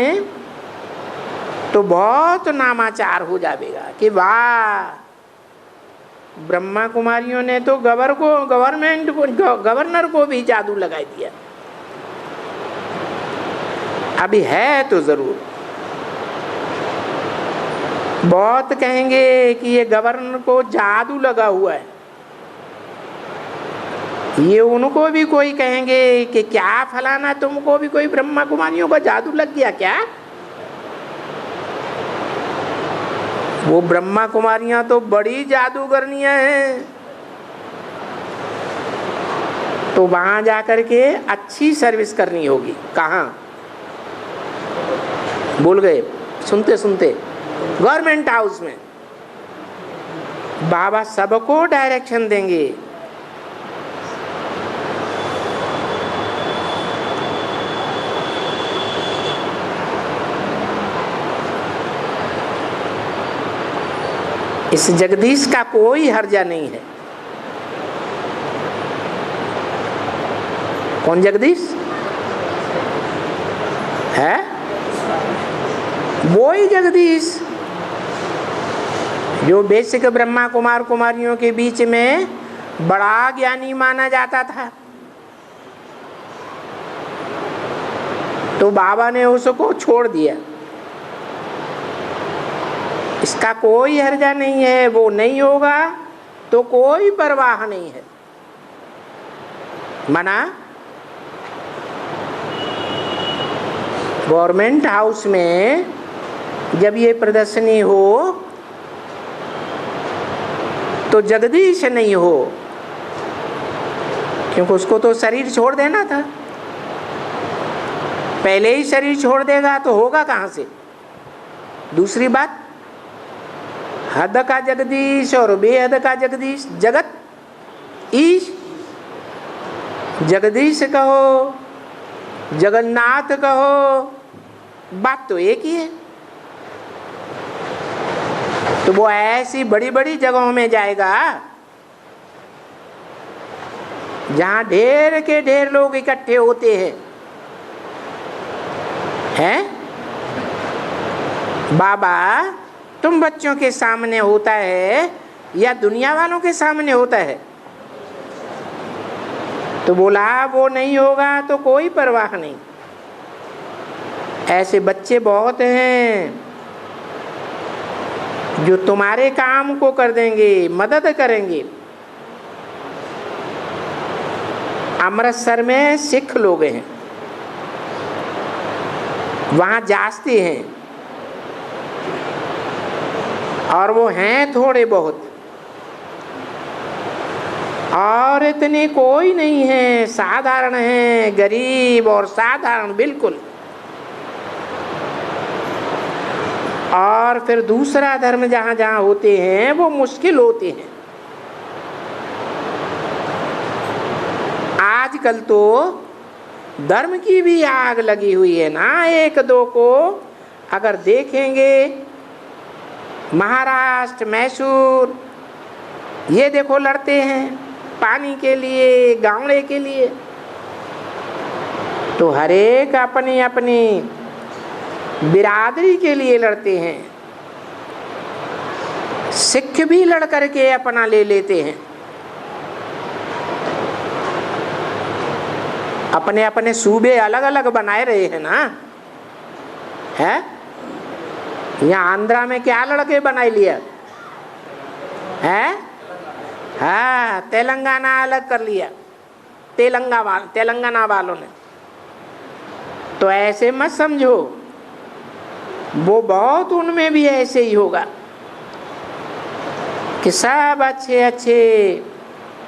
तो बहुत नामाचार हो जाएगा कि वाह ब्रह्मा कुमारियों ने तो गवर्नर को भी जादू लगा दिया। अभी है तो जरूर, बहुत कहेंगे कि ये गवर्नर को जादू लगा हुआ है। ये उनको भी कोई कहेंगे कि क्या फलाना, तुमको भी कोई ब्रह्मा कुमारियों का जादू लग गया क्या? वो ब्रह्मा कुमारियां तो बड़ी जादूगरनियां हैं, तो वहां जाकर के अच्छी सर्विस करनी होगी। कहाँ भूल गए? सुनते सुनते गवर्नमेंट हाउस में बाबा सबको डायरेक्शन देंगे। इस जगदीश का कोई हर्जा नहीं है। कौन जगदीश है? वो ही जगदीश जो बेसिक ब्रह्मा कुमार कुमारियों के बीच में बड़ा ज्ञानी माना जाता था, तो बाबा ने उसको छोड़ दिया। इसका कोई हर्जा नहीं है, वो नहीं होगा तो कोई परवाह नहीं है। मना गवर्नमेंट हाउस में जब ये प्रदर्शनी हो तो जगदीश नहीं हो, क्योंकि उसको तो शरीर छोड़ देना था। पहले ही शरीर छोड़ देगा तो होगा कहाँ से? दूसरी बात, हद का जगदीश और बेहद का जगदीश, जगत ईश, जगदीश कहो जगन्नाथ कहो, बात तो एक ही है। तो वो ऐसी बड़ी बड़ी जगहों में जाएगा जहां ढेर के ढेर लोग इकट्ठे होते हैं। बाबा तुम बच्चों के सामने होता है या दुनिया वालों के सामने होता है? तो बोला वो नहीं होगा तो कोई परवाह नहीं। ऐसे बच्चे बहुत हैं जो तुम्हारे काम को कर देंगे, मदद करेंगे। अमृतसर में सिख लोग हैं, वहां जाते हैं और वो हैं थोड़े बहुत, और इतने कोई नहीं है, साधारण हैं, गरीब और साधारण बिल्कुल। और फिर दूसरा धर्म जहां जहां होते हैं वो मुश्किल होते हैं। आजकल तो धर्म की भी आग लगी हुई है ना। एक दो को अगर देखेंगे, महाराष्ट्र, मैसूर, ये देखो लड़ते हैं पानी के लिए, गावड़े के लिए। तो हर एक अपनी अपनी बिरादरी के लिए लड़ते हैं। सिख भी लड़ करके अपना ले लेते हैं। अपने अपने सूबे अलग अलग बनाए रहे हैं ना, है? यहाँ आंध्रा में क्या लड़के बनाए लिया है? हाँ, तेलंगाना अलग कर लिया, तेलंगाना वालों ने। तो ऐसे मत समझो, वो बहुत उनमें भी ऐसे ही होगा कि सब अच्छे अच्छे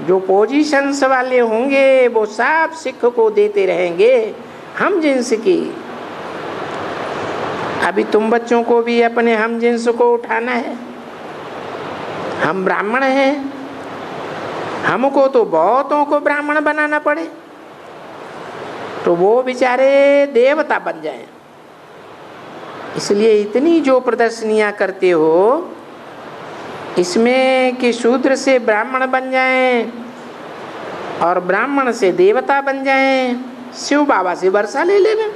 जो पोजीशंस वाले होंगे वो सब सिख को देते रहेंगे हम जिन्स की। अभी तुम बच्चों को भी अपने हम जिन्स को उठाना है। हम ब्राह्मण हैं, हमको तो बहुतों को ब्राह्मण बनाना पड़े तो वो बेचारे देवता बन जाएं। इसलिए इतनी जो प्रदर्शनियां करते हो इसमें कि शूद्र से ब्राह्मण बन जाएं और ब्राह्मण से देवता बन जाएं, शिव बाबा से वर्षा ले लेना।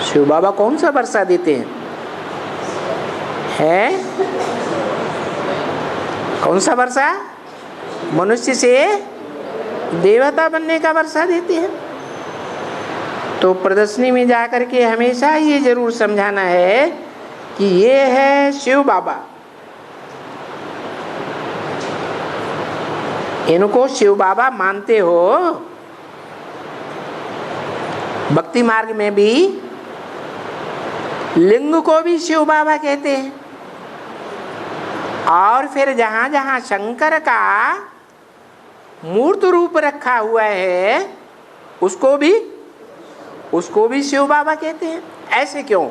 शिव बाबा कौन सा वर्षा देते हैं? कौन सा वर्षा? मनुष्य से देवता बनने का वर्षा देते हैं। तो प्रदर्शनी में जाकर के हमेशा ये जरूर समझाना है कि ये है शिव बाबा, इनको शिव बाबा मानते हो। भक्ति मार्ग में भी लिंग को भी शिव बाबा कहते हैं, और फिर जहां जहां शंकर का मूर्त रूप रखा हुआ है उसको भी शिव बाबा कहते हैं। ऐसे क्यों?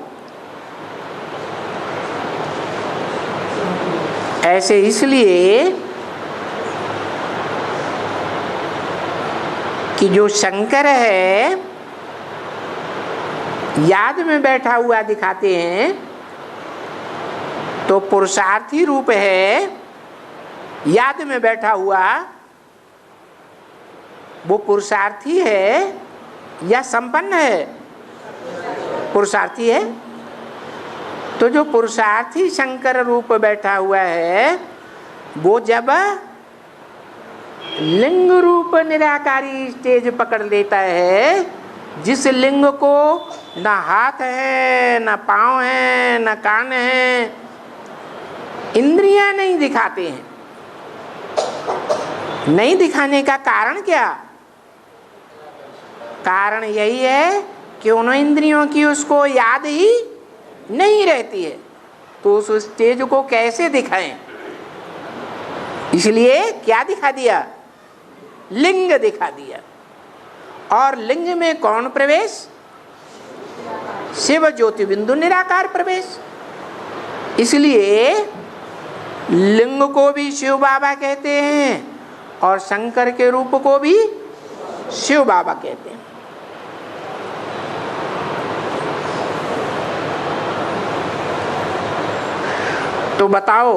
ऐसे इसलिए कि जो शंकर है याद में बैठा हुआ दिखाते हैं, तो पुरुषार्थी रूप है याद में बैठा हुआ, वो पुरुषार्थी है या संपन्न है? पुरुषार्थी है। तो जो पुरुषार्थी शंकर रूप बैठा हुआ है वो जब लिंग रूप निराकारी स्टेज पकड़ लेता है, जिस लिंग को न हाथ है, न पांव है, न कान है, इंद्रियां नहीं दिखाते हैं। नहीं दिखाने का कारण क्या? कारण यही है कि उन इंद्रियों की उसको याद ही नहीं रहती है, तो उस स्टेज को कैसे दिखाएं? इसलिए क्या दिखा दिया? लिंग दिखा दिया। और लिंग में कौन प्रवेश? शिव ज्योति बिंदु निराकार प्रवेश। इसलिए लिंग को भी शिव बाबा कहते हैं और शंकर के रूप को भी शिव बाबा कहते हैं। तो बताओ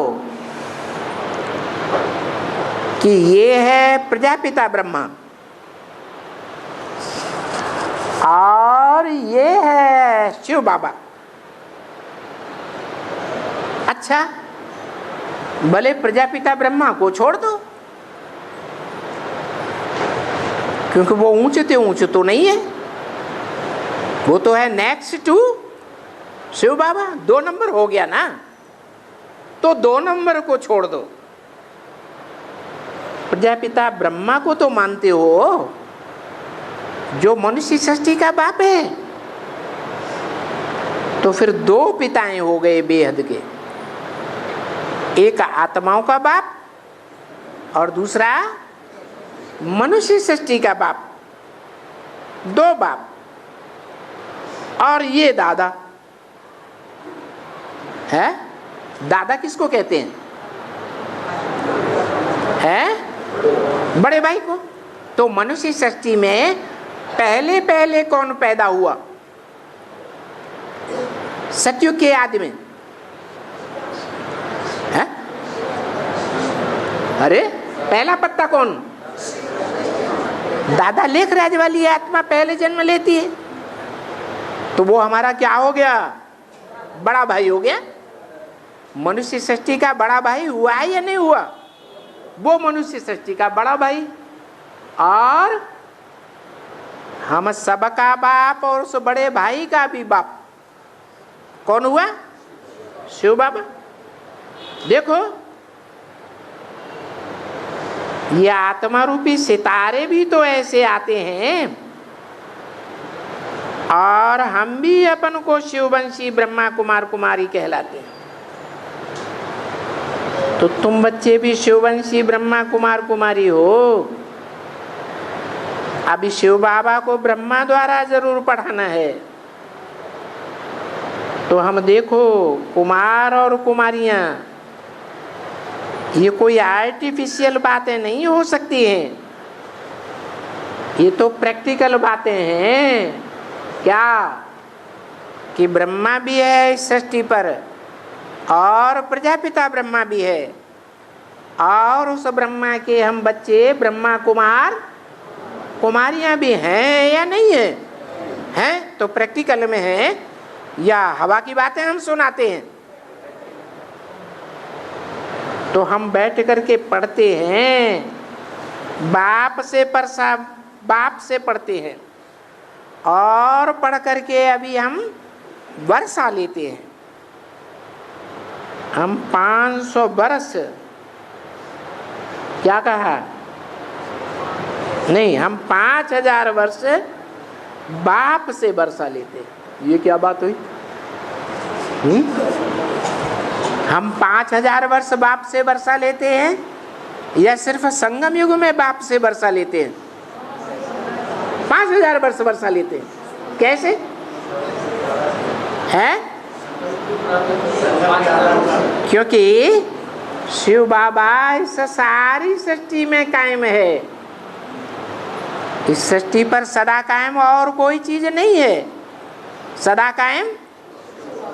कि ये है प्रजापिता ब्रह्मा और ये है शिव बाबा। अच्छा, भले प्रजापिता ब्रह्मा को छोड़ दो, क्योंकि वो ऊंचे तो नहीं है, वो तो है next to Shiv Baba. 2 number हो गया ना, तो 2 नंबर को छोड़ दो। प्रजापिता ब्रह्मा को तो मानते हो, जो मनुष्य सृष्टि का बाप है। तो फिर 2 पिताएं हो गए बेहद के, एक आत्माओं का बाप और दूसरा मनुष्य सृष्टि का बाप। 2 बाप। और ये दादा है। दादा किसको कहते हैं? बड़े भाई को। तो मनुष्य सृष्टि में पहले कौन पैदा हुआ? सतयुग के आदमी है? अरे पहला पत्ता कौन? दादा लेखराज वाली आत्मा पहले जन्म लेती है, तो वो हमारा क्या हो गया? बड़ा भाई हो गया। मनुष्य सृष्टि का बड़ा भाई हुआ है या नहीं हुआ? वो मनुष्य सृष्टि का बड़ा भाई, और हम सबका बाप और उस बड़े भाई का भी बाप कौन हुआ? शिव बाबा। देखो, ये आत्मा रूपी सितारे भी तो ऐसे आते हैं, और हम भी अपन को शिववंशी ब्रह्मा कुमार कुमारी कहलाते हैं। तो तुम बच्चे भी शिववंशी ब्रह्मा कुमार कुमारी हो। अभी शिव बाबा को ब्रह्मा द्वारा जरूर पढ़ाना है। तो हम देखो, कुमार और कुमारियां, ये कोई आर्टिफिशियल बातें नहीं हो सकती हैं, ये तो प्रैक्टिकल बातें हैं। क्या कि ब्रह्मा भी है इस सृष्टि पर, और प्रजापिता ब्रह्मा भी है, और उस ब्रह्मा के हम बच्चे ब्रह्मा कुमार कुमारियां भी हैं या नहीं है? हैं। तो प्रैक्टिकल में है या हवा की बातें हम सुनाते हैं? तो हम बैठ करके पढ़ते हैं, बाप से पढ़ते हैं, और पढ़ करके अभी हम वर्षा लेते हैं। हम 500 वर्ष, क्या कहा, नहीं, हम 5000 वर्ष बाप से वर्षा लेते हैं। ये क्या बात हुई? हम 5000 वर्ष बाप से वर्षा लेते हैं, या सिर्फ संगम युग में बाप से वर्षा लेते हैं? 5000 वर्ष वर्षा लेते हैं। कैसे है? क्योंकि शिव बाबा इस सारी सृष्टि में कायम है। इस सृष्टि पर सदा कायम और कोई चीज नहीं है। सदा कायम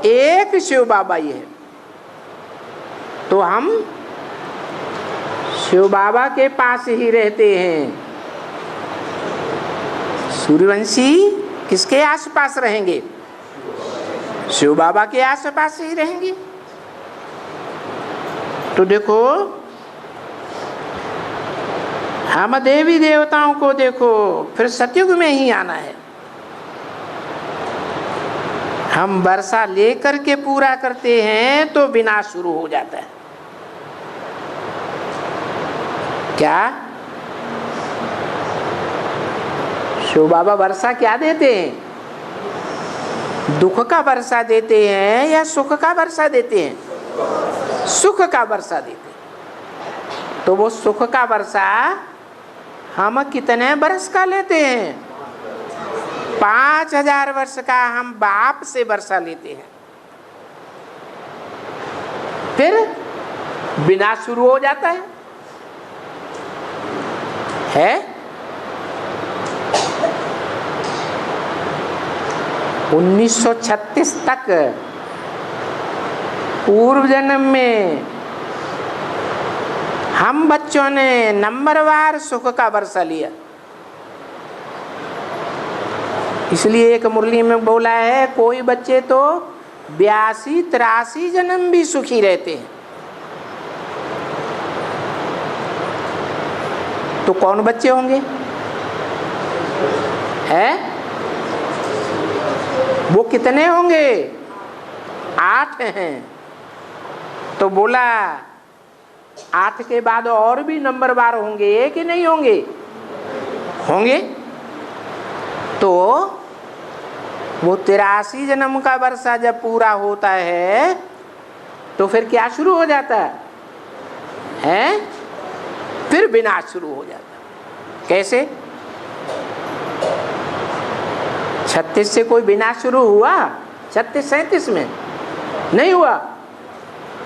एक शिव बाबा ही है। तो हम शिव बाबा के पास ही रहते हैं। सूर्यवंशी किसके आसपास रहेंगे? शिव बाबा के आसपास ही रहेंगे। तो देखो, हम देवी देवताओं को देखो, फिर सतयुग में ही आना है। हम वर्षा लेकर के पूरा करते हैं तो विनाश शुरू हो जाता है। क्या शिव बाबा वर्षा क्या देते हैं? दुख का वर्षा देते हैं या सुख का वर्षा देते हैं? सुख का वर्षा देते हैं। तो वो सुख का वर्षा हम कितने वर्ष का लेते हैं? 5000 वर्ष का हम बाप से वर्षा लेते हैं। फिर विनाश शुरू हो जाता है? 1936 तक पूर्व जन्म में हम बच्चों ने नंबरवार सुख का वर्षा लिया। इसलिए एक मुरली में बोला है, कोई बच्चे तो 82-83 जन्म भी सुखी रहते हैं। तो कौन बच्चे होंगे? है वो कितने होंगे? 8 हैं। तो बोला 8 के बाद और भी नंबरवार होंगे कि नहीं होंगे? होंगे। तो वो 83 जन्म का वर्षा जब पूरा होता है तो फिर क्या शुरू हो जाता है? फिर विनाश शुरू हो जाता है। कैसे? 36 से कोई विनाश शुरू हुआ? 36-37 में नहीं हुआ।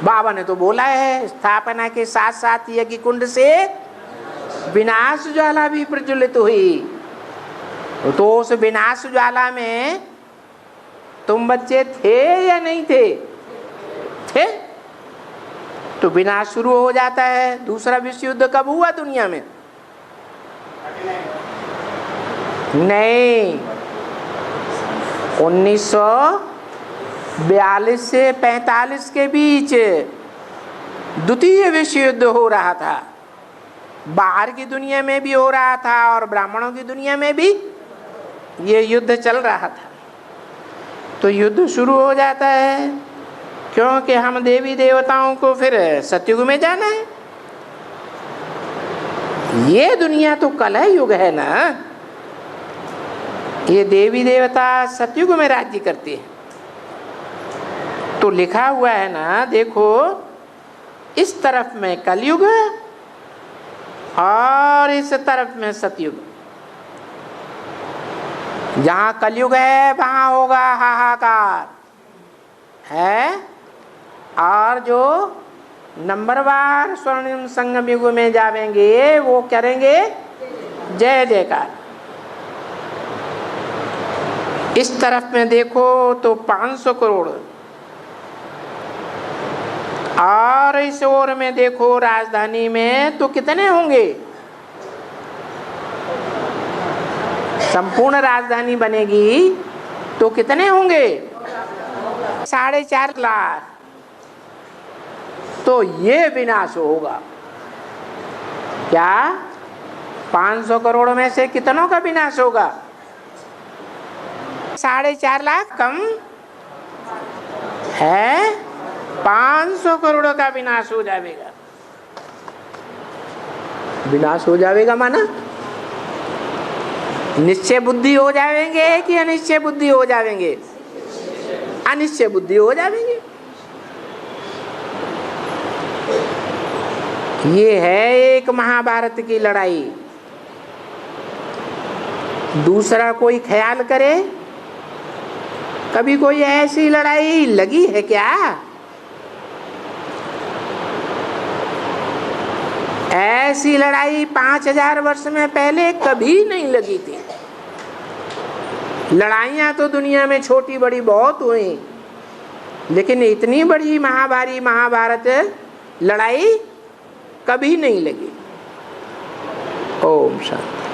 बाबा ने तो बोला है, स्थापना के साथ साथ यज्ञ कुंड से विनाश ज्वाला भी प्रज्वलित हुई। तो उस विनाश ज्वाला में तुम बच्चे थे या नहीं थे? थे। तो विनाश शुरू हो जाता है। दूसरा विश्व युद्ध कब हुआ दुनिया में? नहीं, 1942 से 45 के बीच द्वितीय विश्व युद्ध हो रहा था। बाहर की दुनिया में भी हो रहा था और ब्राह्मणों की दुनिया में भी ये युद्ध चल रहा था। तो युद्ध शुरू हो जाता है, क्योंकि हम देवी देवताओं को फिर सतयुग में जाना है। ये दुनिया तो कलह युग है ना। ये देवी देवता सतयुग में राज्य करते हैं। तो लिखा हुआ है ना, देखो, इस तरफ में कलयुग और इस तरफ में सतयुग। जहां कलयुग है वहां होगा हाहाकार है, और जो नंबरवार स्वर्णिम संगम युग में जावेंगे वो करेंगे जय जयकार। इस तरफ में देखो तो 500 करोड़, और इस ओर में देखो राजधानी में तो कितने होंगे? संपूर्ण राजधानी बनेगी तो कितने होंगे? 4.5 लाख। तो ये विनाश होगा। क्या 500 करोड़ में से कितनों का विनाश होगा? 4.5 लाख कम है, 500 करोड़ का विनाश हो जाएगा। विनाश हो जाएगा माना निश्चय बुद्धि हो जाएंगे कि अनिश्चय बुद्धि हो जाएंगे? अनिश्चय बुद्धि हो जाएंगे। ये है एक महाभारत की लड़ाई। दूसरा कोई ख्याल करे, कभी कोई ऐसी लड़ाई लगी है क्या? ऐसी लड़ाई 5000 वर्ष में पहले कभी नहीं लगी थी। लड़ाइयाँ तो दुनिया में छोटी बड़ी बहुत हुई, लेकिन इतनी बड़ी महाभारी महाभारत लड़ाई कभी नहीं लगी। ओम शांति।